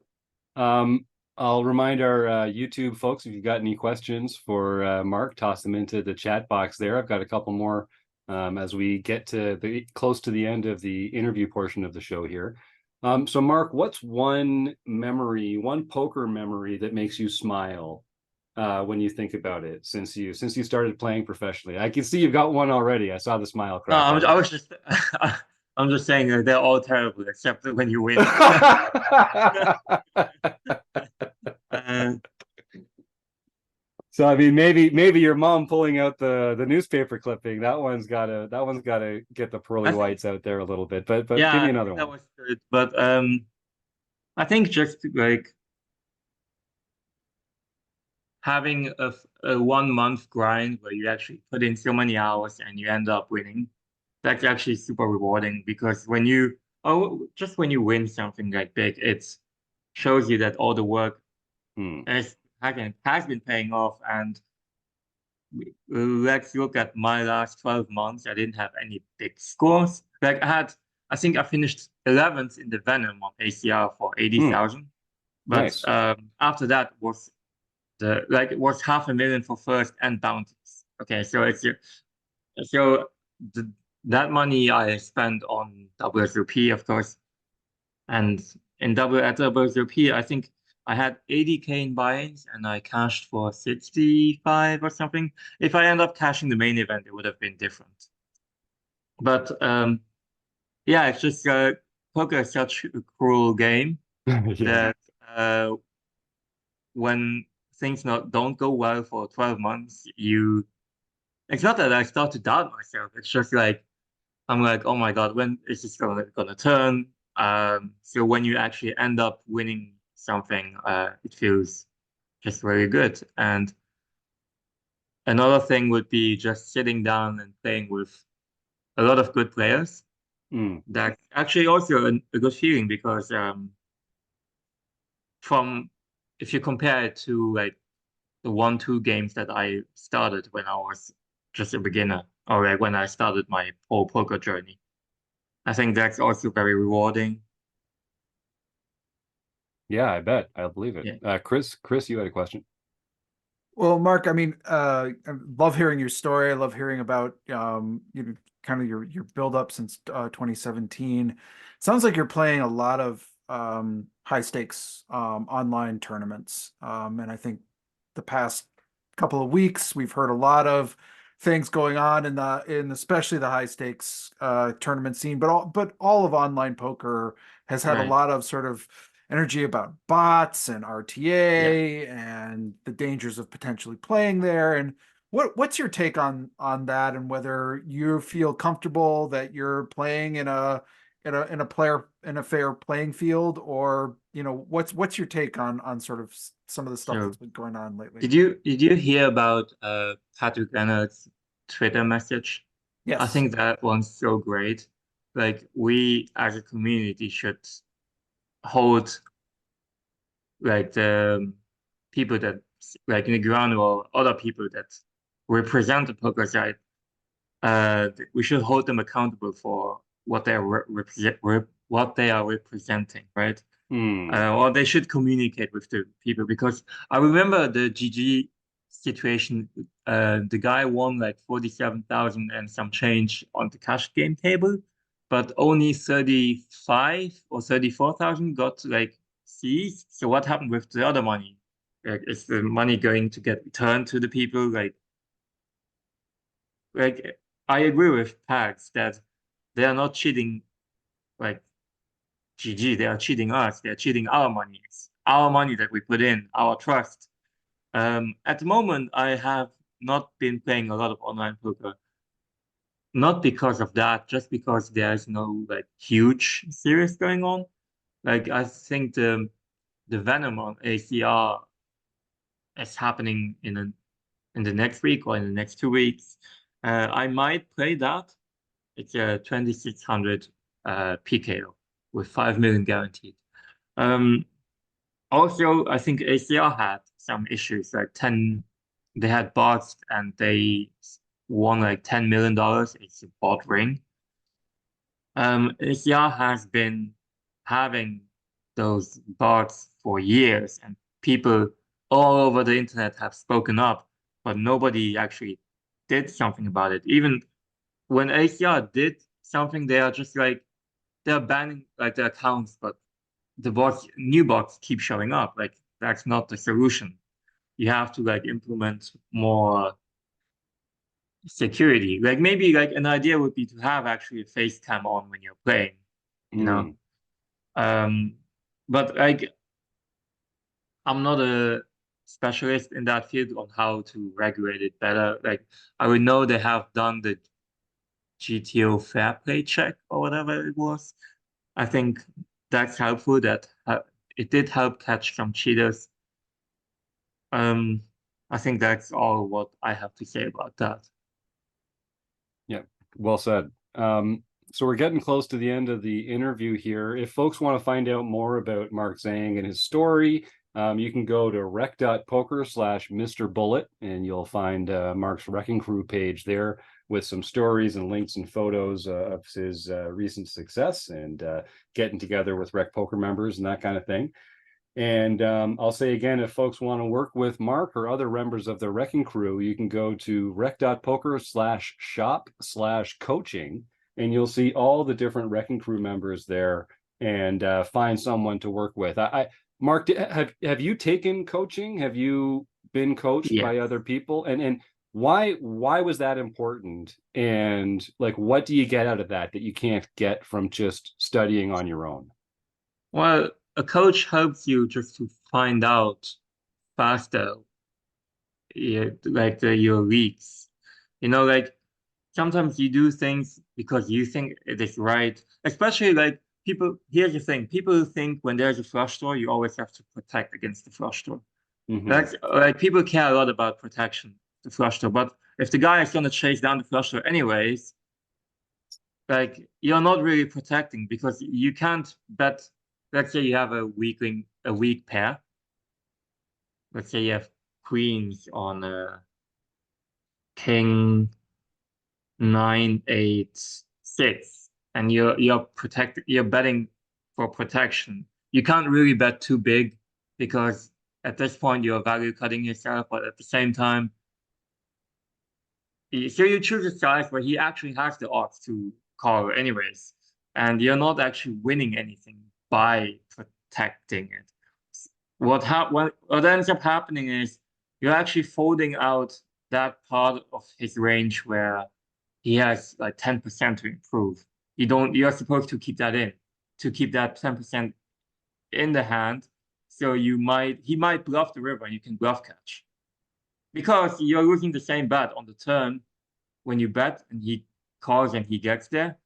I'll remind our YouTube folks, if you've got any questions for Mark, toss them into the chat box there. I've got a couple more as we get to close to the end of the interview portion of the show here. So Mark, what's one poker memory that makes you smile when you think about it since you started playing professionally? I can see you've got one already. I saw the smile crack. No, I was just I'm just saying that they're all terrible except when you win. So I mean, maybe your mom pulling out the newspaper clipping. That one's gotta get the pearly whites out there a little bit. But yeah, give me another one. That was good. But I think just like having a 1 month grind where you actually put in so many hours and you end up winning, that's actually super rewarding because when you win something like big, it shows you that all the work has been paying off. And let's look at my last 12 months. I didn't have any big scores. Like I think I finished 11th in the Venom on ACR for 80,000. But nice. After that was it was $500,000 for first and bounties. Okay, so that money I spent on WSOP, of course, and at WSOP, I think I had 80K in buy-ins and I cashed for 65 or something. If I end up cashing the main event, it would have been different. But it's just poker is such a cruel game that when things don't go well for 12 months, it's not that I start to doubt myself. It's just like I'm like, oh my God, when is this gonna turn? So when you actually end up winning something, it feels just very good. And another thing would be just sitting down and playing with a lot of good players. Mm. That's actually also a good feeling because from if you compare it to like the 1-2 games that I started when I was just a beginner, or like when I started my pro poker journey, I think that's also very rewarding. Yeah, I bet. I believe it. Yeah. Chris, you had a question. Well, Mark, I mean, I love hearing your story. I love hearing about kind of your build up since 2017. Sounds like you're playing a lot of high stakes online tournaments. And I think the past couple of weeks we've heard a lot of things going on in especially the high stakes tournament scene, but all of online poker has had a Right. lot of sort of energy about bots and RTA and the dangers of potentially playing there. And what's your take on that, and whether you feel comfortable that you're playing in a fair playing field, or what's your take on sort of some of the stuff So that's been going on lately? did you hear about Patrick Leonard's Twitter message? I Yes. think that one's so great. Like we as a community should hold like the people that like in the ground or other people that represent the poker side. We should hold them accountable for what they are what they are representing, right? Or they should communicate with the people, because I remember the GG situation. The guy won like 47,000 and some change on the cash game table, but only 35 or 34,000 got like seized. So what happened with the other money? Like, is the money going to get returned to the people? Like I agree with Pax that they are not cheating like GG, they are cheating us, they are cheating our money. It's our money that we put in, our trust. At the moment, I have not been playing a lot of online poker. Not because of that, just because there's no like huge series going on. Like I think the Venom on ACR is happening in the next week or in the next 2 weeks. I might play that. It's a 2,600 PKO with 5 million guaranteed. Also, I think ACR had some issues, like they had bots and they won like $10 million. It's a bot ring. ACR has been having those bots for years, and people all over the internet have spoken up, but nobody actually did something about it. Even when ACR did something, they are just like they're banning like the accounts, but the new bots keep showing up. Like that's not the solution. You have to like implement more security. Like maybe like an idea would be to have actually a face cam on when you're playing, you know. But like I'm not a specialist in that field on how to regulate it better. Like I would know they have done the GTO fair play check or whatever it was. I think that's helpful. That it did help catch some cheaters. I think that's all what I have to say about that. Yeah, well said. So we're getting close to the end of the interview here. If folks want to find out more about Mark Zhang and his story, you can go to rec.poker/Mr. Bullet, and you'll find Mark's RECing Crew page there with some stories and links and photos of his recent success and getting together with Rec Poker members and that kind of thing. And I'll say again, if folks want to work with Mark or other members of the RECing Crew, you can go to rec.poker/shop/coaching, and you'll see all the different RECing Crew members there and find someone to work with. Mark, have you taken coaching? Have you been coached by other people? And why was that important? And like, what do you get out of that you can't get from just studying on your own? Well, a coach helps you just to find out faster, like your leaks. Like sometimes you do things because you think it is right. Especially like people. Here's the thing: people think when there's a flush draw, you always have to protect against the flush draw. Mhm. That's like people care a lot about protection, the flush draw. But if the guy is gonna chase down the flush draw anyways, like you're not really protecting because you can't bet. Let's say you have a weak pair. Let's say you have queens on king 9 8 6, and you're betting for protection. You can't really bet too big because at this point you're value cutting yourself, but at the same time, so you choose a size where he actually has the odds to call anyways, and you're not actually winning anything by protecting it. What ends up happening is you're actually folding out that part of his range where he has like 10% to improve. You're supposed to keep that in, to keep that 10% in the hand. So he might bluff the river and you can bluff catch. Because you're losing the same bet on the turn when you bet and he calls and he gets there,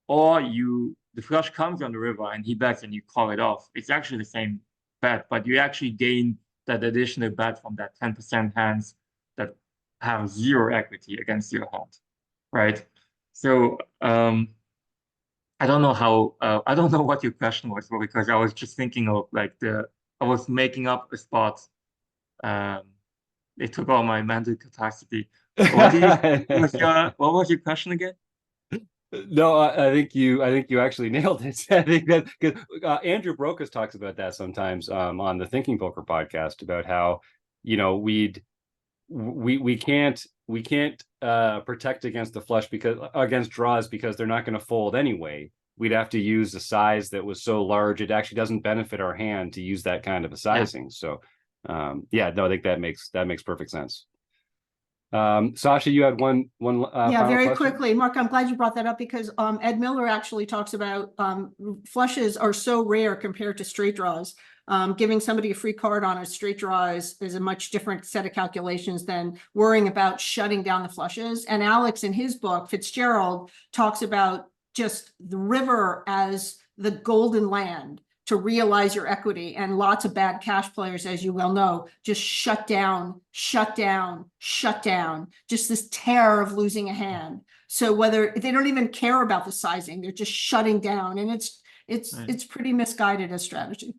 or the flush comes on the river and he bets and you call it off. It's actually the same bet, but you actually gain that additional bet from that 10% hands that have zero equity against your hand, right? So I don't know I don't know what your question was, because I was just thinking of like I was making up a spot. It took all my mental capacity. What was your question again? No, I think you actually nailed it. I think that because Andrew Brokus talks about that sometimes on the Thinking Poker podcast about how we can't protect against the flush against draws because they're not going to fold anyway. We'd have to use a size that was so large it actually doesn't benefit our hand to use that kind of a sizing. Yeah. So I think that makes perfect sense. Sasha, you had one very question? quickly, Mark, I'm glad you brought that up because Ed Miller actually talks about flushes are so rare compared to straight draws. Giving somebody a free card on a straight draw is a much different set of calculations than worrying about shutting down the flushes. And Alex, in his book, Fitzgerald, talks about just the river as the golden land to realize your equity. And lots of bad cash players, as you well know, just shut down, just this terror of losing a hand. So whether they don't even care about the sizing, they're just shutting down. And it's pretty misguided as strategy.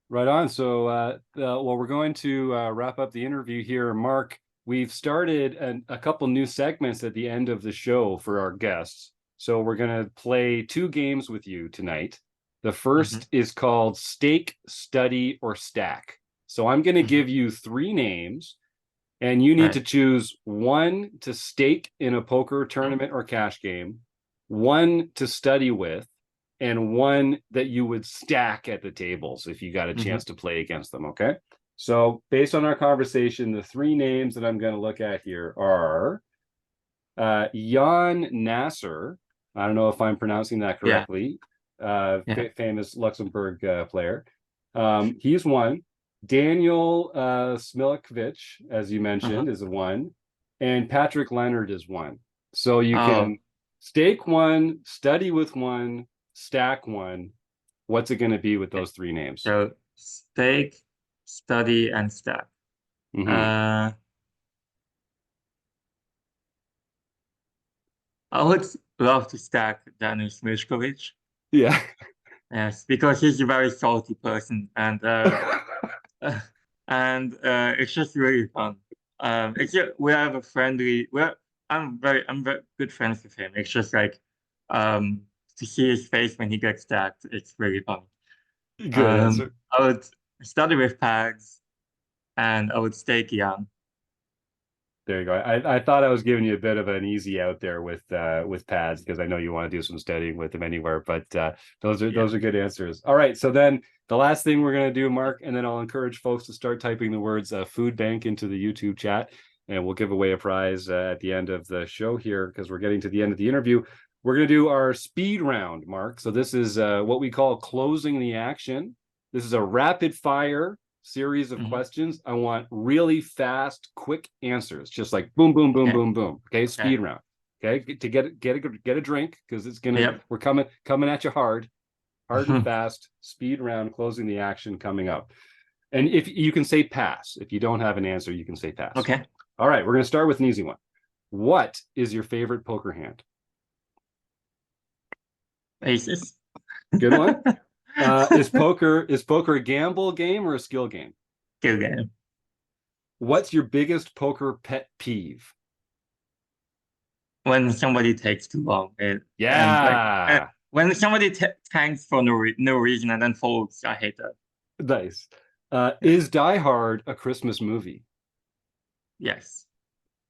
Right on. So, we're going to wrap up the interview here. Mark, we've started a couple new segments at the end of the show for our guests. So we're going to play 2 games with you tonight. The first is called Stake, Study, or Stack. So I'm going to give you 3 names, and you need to choose 1 to stake in a poker tournament or cash game, 1 to study with, and 1 that you would stack at the tables if you got a chance to play against them, okay? So based on our conversation, the 3 names that I'm going to look at here are Jan Nasser. I don't know if I'm pronouncing that correctly. Famous Luxembourg player. He's 1. Daniel Smilikovic, as you mentioned, is a 1. And Patrick Leonard is 1. So you can stake 1, study with 1, stack 1. What's it going to be with those 3 names? So stake, study, and stack. I would love to stack Daniel Smilikovic. Yeah. Yes, because he's a very salty person, and it's just really fun. We have a friendly. I'm very good friends with him. It's just like to see his face when he gets stacked. It's really fun. Good answer. I would study with Pags, and I would stake Jan. There you go. I thought I was giving you a bit of an easy out there with pads because I know you want to do some studying with them anywhere, but those are good answers. All right, so then the last thing we're going to do, Mark, and then I'll encourage folks to start typing the words food bank into the YouTube chat, and we'll give away a prize at the end of the show here because we're getting to the end of the interview. We're going to do our speed round, Mark. So this is what we call closing the action. This is a rapid fire series of questions. I want really fast, quick answers, just like boom, boom, boom, boom, boom. Okay, speed round. Okay, to get a drink because it's gonna we're coming at you hard. hard and fast, speed round, closing the action coming up. And if you can say pass, if you don't have an answer, you can say pass. Okay. All right, we're going to start with an easy one. What is your favorite poker hand? Aces. Good one. Is poker a gamble game or a skill game? Skill game. What's your biggest poker pet peeve? When somebody takes too long. Yeah. When somebody tanks for no reason and then folds, I hate that. Nice. Is Die Hard a Christmas movie? Yes.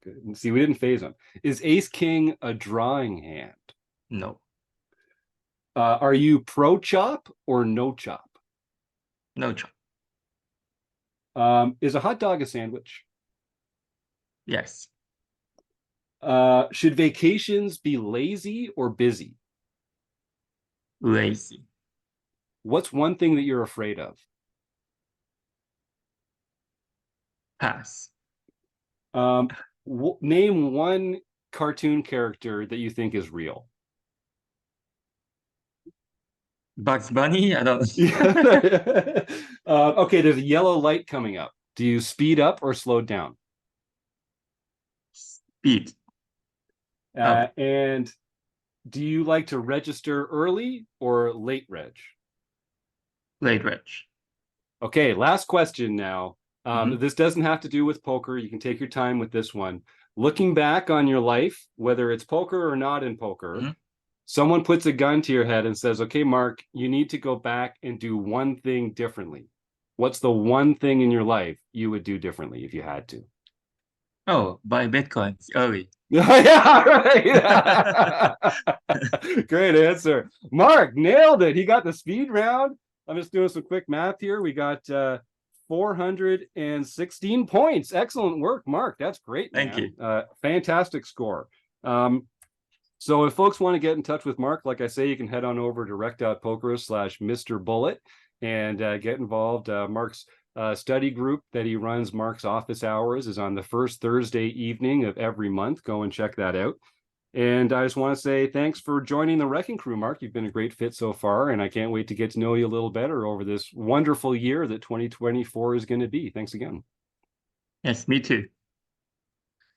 Good. See, we didn't phase them. Is Ace King a drawing hand? No. Are you pro chop or no chop? No chop. Is a hot dog a sandwich? Yes. Should vacations be lazy or busy? Lazy. What's one thing that you're afraid of? Pass. Name one cartoon character that you think is real. Bugs Bunny? I don't. Okay, there's a yellow light coming up. Do you speed up or slow down? Speed. And do you like to register early or late reg? Late reg. Okay, last question now. This doesn't have to do with poker. You can take your time with this one. Looking back on your life, whether it's poker or not in poker, someone puts a gun to your head and says, okay, Mark, you need to go back and do one thing differently. What's the one thing in your life you would do differently if you had to? Oh, buy Bitcoins early. Yeah, right. Great answer. Mark nailed it. He got the speed round. I'm just doing some quick math here. We got 416 points. Excellent work, Mark. That's great. Thank you. Fantastic score. So if folks want to get in touch with Mark, like I say, you can head on over to rec.poker/Mr. Bullet and get involved. Mark's study group that he runs, Mark's Office Hours, is on the first Thursday evening of every month. Go and check that out. And I just want to say thanks for joining the RECing Crew, Mark. You've been a great fit so far, and I can't wait to get to know you a little better over this wonderful year that 2024 is going to be. Thanks again. Yes, me too.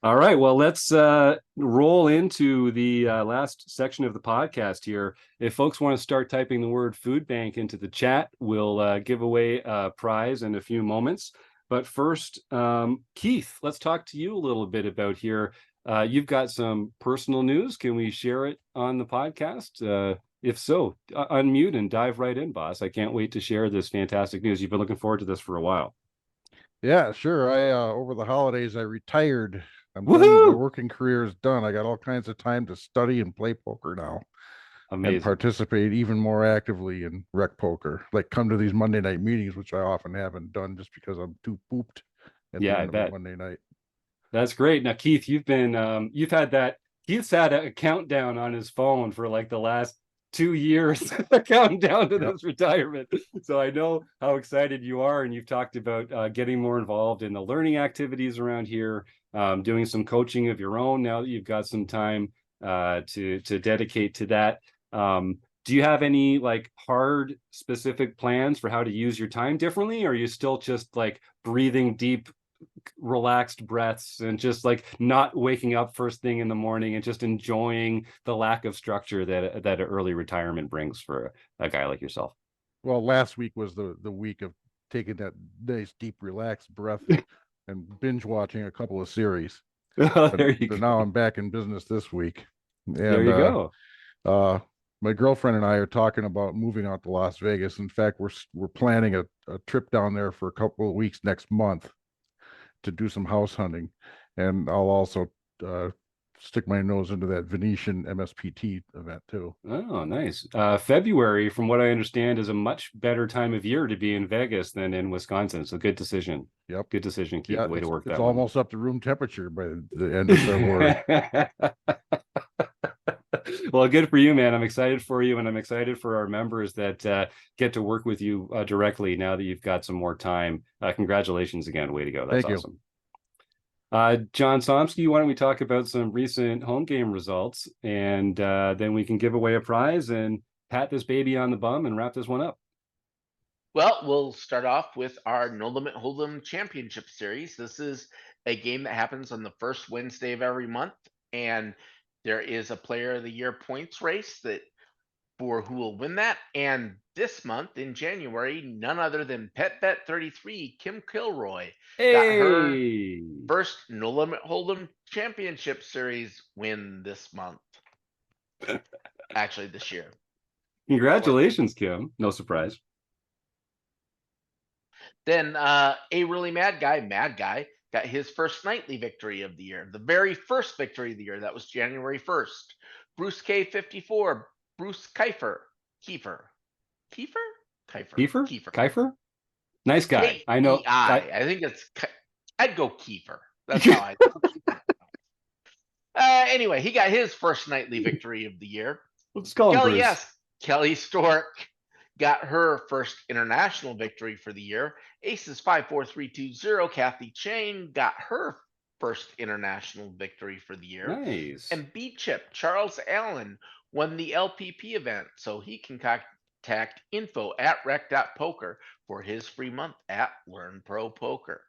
All right, well, let's roll into the last section of the podcast here. If folks want to start typing the word food bank into the chat, we'll give away a prize in a few moments. But first, Keith, let's talk to you a little bit about here. You've got some personal news. Can we share it on the podcast? If so, unmute and dive right in, boss. I can't wait to share this fantastic news. You've been looking forward to this for a while. Yeah, sure. I over the holidays I retired. I'm Woohoo! done. My working career is done. I got all kinds of time to study and play poker now. Amazing. And participate even more actively in rec poker. Like come to these Monday night meetings, which I often haven't done just because I'm too pooped at the end of Monday night. That's great. Now, Keith, you've been Keith's had a countdown on his phone for like the last 2 years, counting down to this retirement. So I know how excited you are, and you've talked about getting more involved in the learning activities around here, doing some coaching of your own now that you've got some time to dedicate to that. Do you have any like hard specific plans for how to use your time differently, or are you still just like breathing deep, relaxed breaths and just like not waking up first thing in the morning and just enjoying the lack of structure that an early retirement brings for a guy like yourself? Well, last week was the week of taking that nice deep relaxed breath and binge watching a couple of series. There you go. Now I'm back in business this week. And, there you go. My girlfriend and I are talking about moving out to Las Vegas. In fact, we're planning a trip down there for a couple of weeks next month to do some house hunting, and I'll also stick my nose into that Venetian MSPT event too. Oh, nice. February, from what I understand, is a much better time of year to be in Vegas than in Wisconsin. So good decision. Yep. Good decision. Keep the way to work that. It's almost up to room temperature by the end of February. Well, good for you, man. I'm excited for you, and I'm excited for our members that get to work with you directly now that you've got some more time. Congratulations again. Way to go. That's awesome. John Somsky, why don't we talk about some recent home game results, and then we can give away a prize and pat this baby on the bum and wrap this one up? Well, we'll start off with our No Limit Hold'em Championship Series. This is a game that happens on the first Wednesday of every month, and there is a Player of the Year points race that for who will win that. And this month in January, none other than PetBet33 Kim Kilroy got her Hey, first No Limit Hold'em Championship Series win this month. Actually, this year. congratulations, Kim. No surprise. Then a really mad guy, got his first nightly victory of the year. The very first victory of the year. That was January 1st. Bruce K54, Bruce Kiefer. Nice guy. I know. I think it's, I'd go Kiefer. That's how I. Anyway, he got his first nightly victory of the year. Let's call him Kelly, Bruce. yes, Kelly Stork got her first international victory for the year. Aces 54320. Kathy Chain got her first international victory for the year. Nice. And B Chip Charles Allen won the LPP event, so he can contact info at rec.poker for his free month at Learn Pro Poker.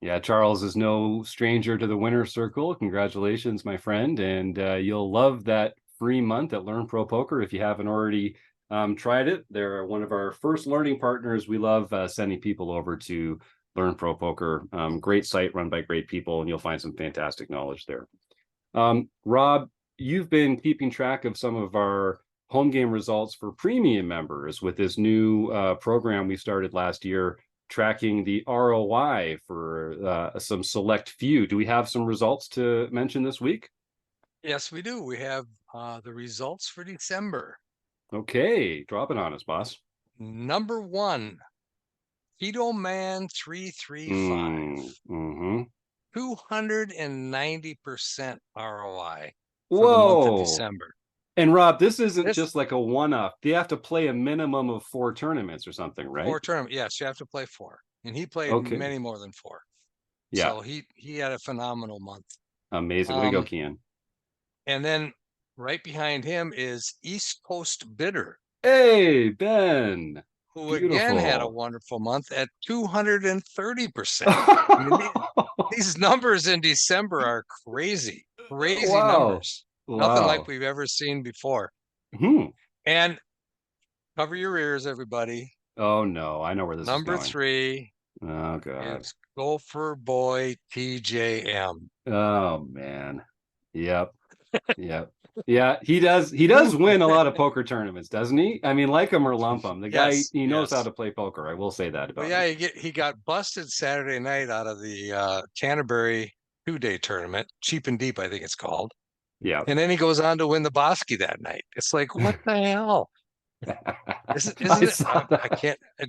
Yeah, Charles is no stranger to the winner's circle. Congratulations, my friend. And you'll love that free month at Learn Pro Poker if you haven't already tried it. They're one of our first learning partners. We love sending people over to Learn Pro Poker. Great site run by great people, and you'll find some fantastic knowledge there. Rob, you've been keeping track of some of our home game results for premium members with this new program we started last year, tracking the ROI for some select few. Do we have some results to mention this week? Yes, we do. We have the results for December. Okay, drop it on us, boss. Number 1, Keto Man 335. 290% ROI for the month of December. And Rob, this isn't just like a one-off. They have to play a minimum of 4 tournaments or something, right? 4 tournaments. Yes, you have to play 4. And he played many more than 4. Yeah. So he had a phenomenal month. Amazing. Way to go, Kian. And then right behind him is East Coast Bidder. Hey, Ben. Who again had a wonderful month at 230%. These numbers in December are crazy numbers. Nothing like we've ever seen before. And cover your ears, everybody. Oh no, I know where this is going. Number 3. Oh god. Is Gopher Boy TJM. Oh man. Yep. Yep. Yeah, he does win a lot of poker tournaments, doesn't he? I mean, like him or lump him. The guy, he knows how to play poker. I will say that about him. He got busted Saturday night out of the Canterbury 2-day tournament, Cheap and Deep, I think it's called. Yeah. And then he goes on to win the Bosky that night. It's like, what the hell? I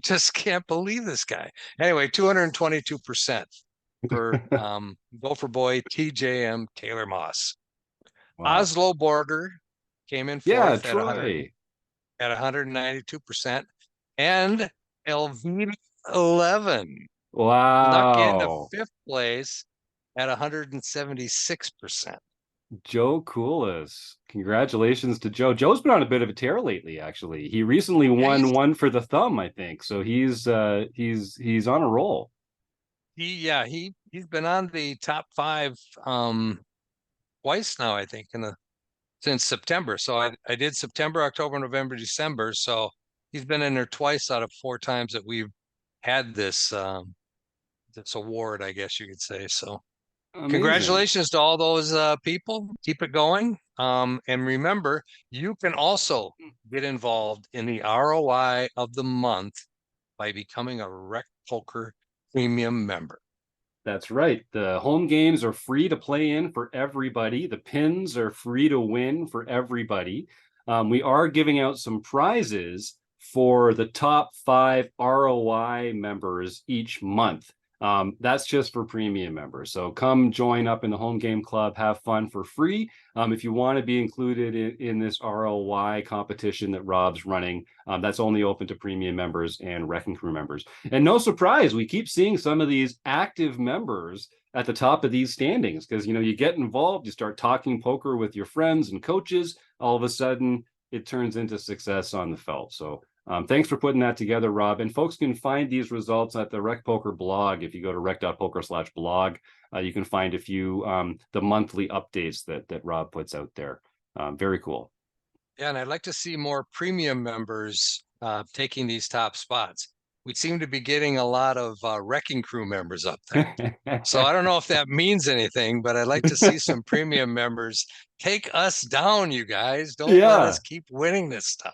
just can't believe this guy. Anyway, 222% for Gopher Boy TJM Taylor Moss. Wow. Oslo Border came in fourth at 192%, and Elvira 11 snuck into 5th place at 176%. Joe Coolis. Congratulations to Joe. Joe's been on a bit of a tear lately, actually. He recently won one for the thumb, I think. So he's on a roll. He's been on the top 5 twice now, I think, since September. So I did September, October, November, December. So he's been in there twice out of 4 times that we've had this award, I guess you could say. So amazing. Congratulations to all those people. Keep it going. And remember, you can also get involved in the ROI of the month by becoming a RecPoker premium member. That's right. The home games are free to play in for everybody. The pins are free to win for everybody. We are giving out some prizes for the top 5 ROI members each month. That's just for premium members. So come join up in the home game club, have fun for free. If you want to be included in this ROI competition that Rob's running, that's only open to premium members and RECing Crew members. And no surprise, we keep seeing some of these active members at the top of these standings because, you get involved, you start talking poker with your friends and coaches. All of a sudden, it turns into success on the felt. So thanks for putting that together, Rob. And folks can find these results at the RecPoker blog. If you go to rec.poker/blog, you can find a few the monthly updates that Rob puts out there. Very cool. Yeah, and I'd like to see more premium members taking these top spots. We seem to be getting a lot of RECing Crew members up there. So I don't know if that means anything, but I'd like to see some premium members take us down, you guys. Don't let us keep winning this stuff.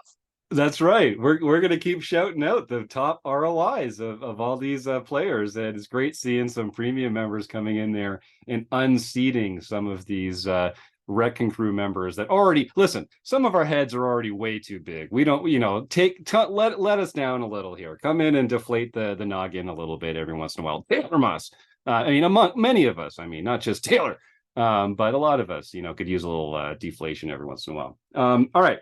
That's right. We're going to keep shouting out the top ROIs of all these players. And it's great seeing some premium members coming in there and unseating some of these RecPoker Crew members that already, listen, some of our heads are already way too big. We don't, let us down a little here. Come in and deflate the noggin a little bit every once in a while. Taylor must. Among many of us, not just Taylor, but a lot of us, could use a little deflation every once in a while. All right.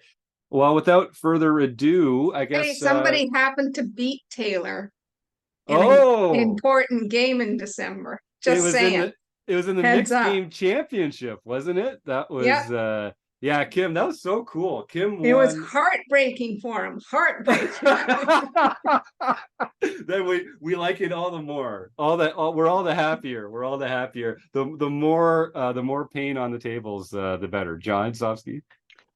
Well, without further ado, I guess Hey, somebody happened to beat Taylor in an important game in December. Just saying. It was in the Heads mixed up. game championship, wasn't it? That was yeah, Kim, that was so cool. Kim won. It was heartbreaking for him. Heartbreaking. Then we like it all the more. We're all the happier. We're all the happier. The more pain on the tables, the better. John Sofsky.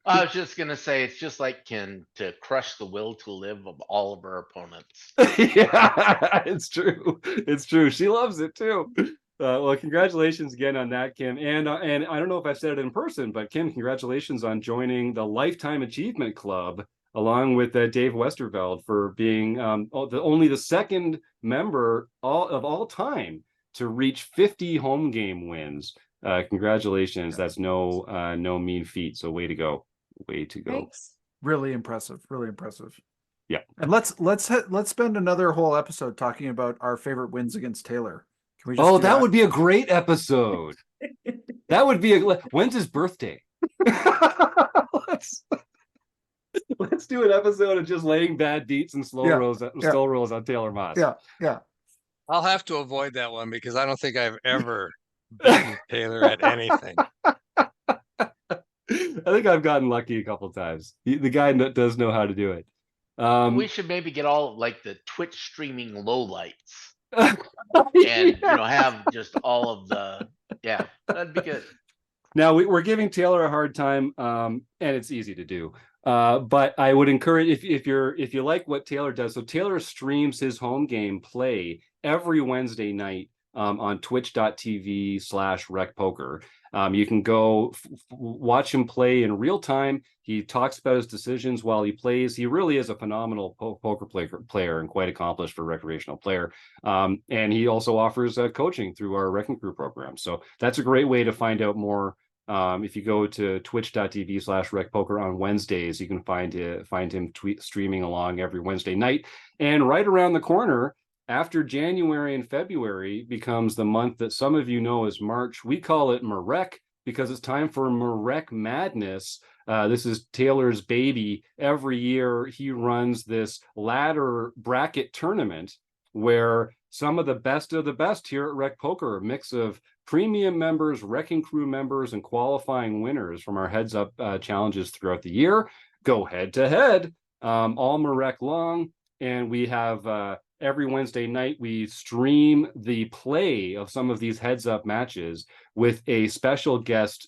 I was just gonna say it's just like Ken to crush the will to live of all of her opponents. Yeah, it's true. It's true. She loves it too. Well, congratulations again on that, Kim. And I don't know if I've said it in person, but Kim, congratulations on joining the Lifetime Achievement Club along with Dave Westerveld for being only the second member of all time to reach 50 home game wins. Congratulations. That's no mean feat. So way to go. Way to go. Thanks. Really impressive. Really impressive. Yeah. And let's spend another whole episode talking about our favorite wins against Taylor. Can we just do that would be a great episode. That would be when's his birthday? Let's do an episode of just laying bad beats and slow rolls on Taylor Moss. Yeah. I'll have to avoid that one because I don't think I've ever beaten Taylor at anything. I think I've gotten lucky a couple times. The guy does know how to do it. We should maybe get all like the Twitch streaming lowlights and have just all of the that'd be good. Now we're giving Taylor a hard time, and it's easy to do. But I would encourage if you like what Taylor does. So Taylor streams his home game play every Wednesday night on twitch.tv/RecPoker. You can go watch him play in real time. He talks about his decisions while he plays. He really is a phenomenal poker player and quite accomplished for a recreational player. And he also offers coaching through our RecPoker Crew program. So that's a great way to find out more. If you go to twitch.tv/RecPoker on Wednesdays, you can find him streaming along every Wednesday night. And right around the corner, after January and February becomes the month that some of you know as March, we call it Marek because it's time for Marek Madness. This is Taylor's baby. Every year he runs this ladder bracket tournament where some of the best here at RecPoker, a mix of premium members, RecPoker Crew members, and qualifying winners from our heads up challenges throughout the year, go head to head, all Marek long. And we have every Wednesday night, we stream the play of some of these heads up matches with a special guest.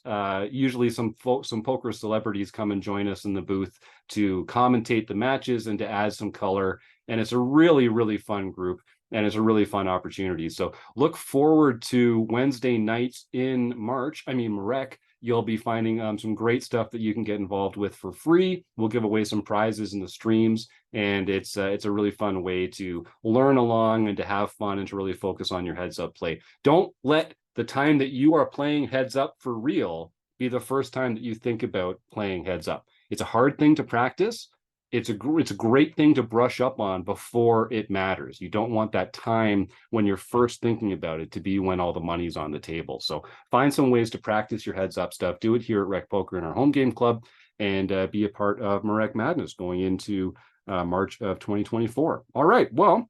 Usually some poker celebrities come and join us in the booth to commentate the matches and to add some color. And it's a really, really fun group. And it's a really fun opportunity. So look forward to Wednesday nights in March. Marek, you'll be finding some great stuff that you can get involved with for free. We'll give away some prizes in the streams. And it's a really fun way to learn along and to have fun and to really focus on your heads up play. Don't let the time that you are playing heads up for real be the first time that you think about playing heads up. It's a hard thing to practice. It's a great thing to brush up on before it matters. You don't want that time when you're first thinking about it to be when all the money's on the table. So find some ways to practice your heads up stuff. Do it here at RecPoker in our home game club and be a part of Marek Madness going into March of 2024. All right. Well,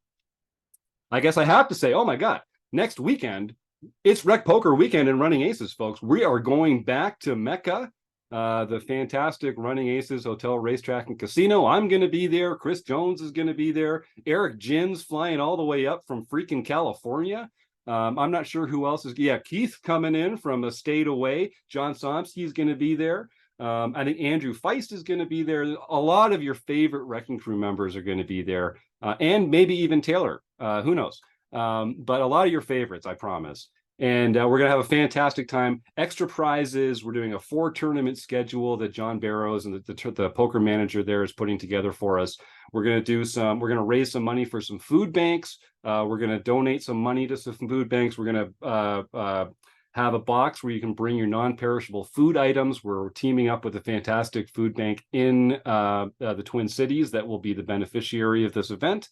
I guess I have to say, oh my God, next weekend, it's RecPoker weekend in Running Aces, folks. We are going back to Mecca the fantastic Running Aces Hotel, Racetrack, and Casino. I'm going to be there. Chris Jones is going to be there. Eric Jin's flying all the way up from freaking California. I'm not sure who else is. Yeah, Keith coming in from a state away. John Somsky is going to be there. I think Andrew Feist is going to be there. A lot of your favorite Wrecking Crew members are going to be there, and maybe even Taylor. Who knows? But a lot of your favorites, I promise. And we're going to have a fantastic time. Extra prizes. We're doing a 4-tournament schedule that John Barrows and the poker manager there is putting together for us. We're going to raise some money for some food banks. We're going to donate some money to some food banks. We're going to have a box where you can bring your non-perishable food items. We're teaming up with a fantastic food bank in the Twin Cities that will be the beneficiary of this event.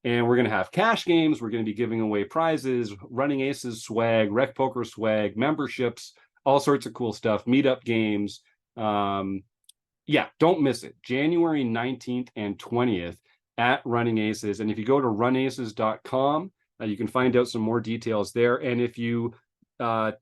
And we're going to have cash games. We're going to be giving away prizes, Running Aces swag, RecPoker swag, memberships, all sorts of cool stuff, meetup games. Yeah, don't miss it. January 19th and 20th at Running Aces. And if you go to runaces.com, you can find out some more details there. And if you have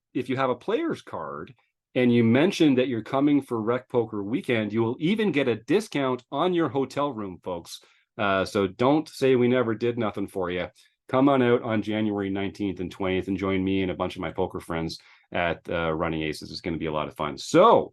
a player's card and you mention that you're coming for RecPoker weekend, you will even get a discount on your hotel room, folks. So don't say we never did nothing for you. Come on out on January 19th and 20th and join me and a bunch of my poker friends at Running Aces. It's going to be a lot of fun. So,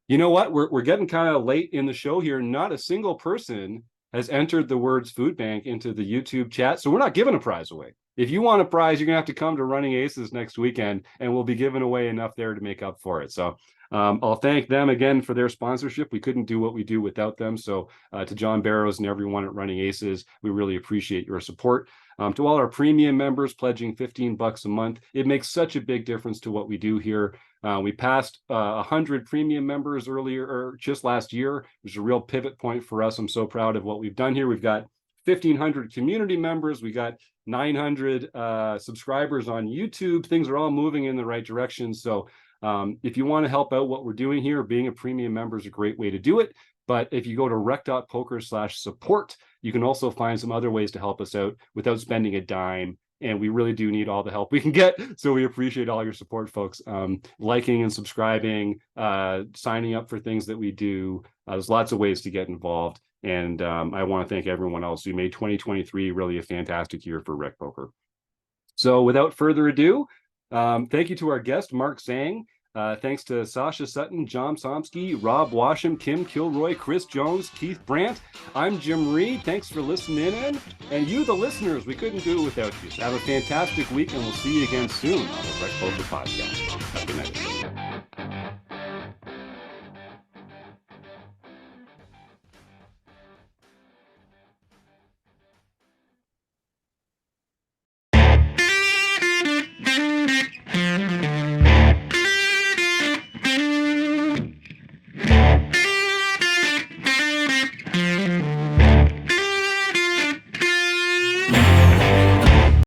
you know what? We're getting kind of late in the show here. Not a single person has entered the words food bank into the YouTube chat. So we're not giving a prize away. If you want a prize, you're going to have to come to Running Aces next weekend, and we'll be giving away enough there to make up for it. So I'll thank them again for their sponsorship. We couldn't do what we do without them. So to John Barrows and everyone at Running Aces, we really appreciate your support. To all our premium members pledging $15 a month, it makes such a big difference to what we do here. We passed 100 premium members earlier, or just last year, which is a real pivot point for us. I'm so proud of what we've done here. We've got 1,500 community members. We got 900 subscribers on YouTube. Things are all moving in the right direction. So if you want to help out what we're doing here, being a premium member is a great way to do it. But if you go to rec.poker/support, you can also find some other ways to help us out without spending a dime. And we really do need all the help we can get. So we appreciate all your support, folks. Liking and subscribing, signing up for things that we do. There's lots of ways to get involved. And I want to thank everyone else who made 2023 really a fantastic year for RecPoker. So without further ado, thank you to our guest, Mark Zhang. Thanks to Sasha Sutton, John Somsky, Rob Washam, Kim Kilroy, Chris Jones, Keith Brandt. I'm Jim Reid. Thanks for listening in. And you, the listeners, we couldn't do it without you. So have a fantastic week, and we'll see you again soon on the RecPoker Podcast. Have a good night.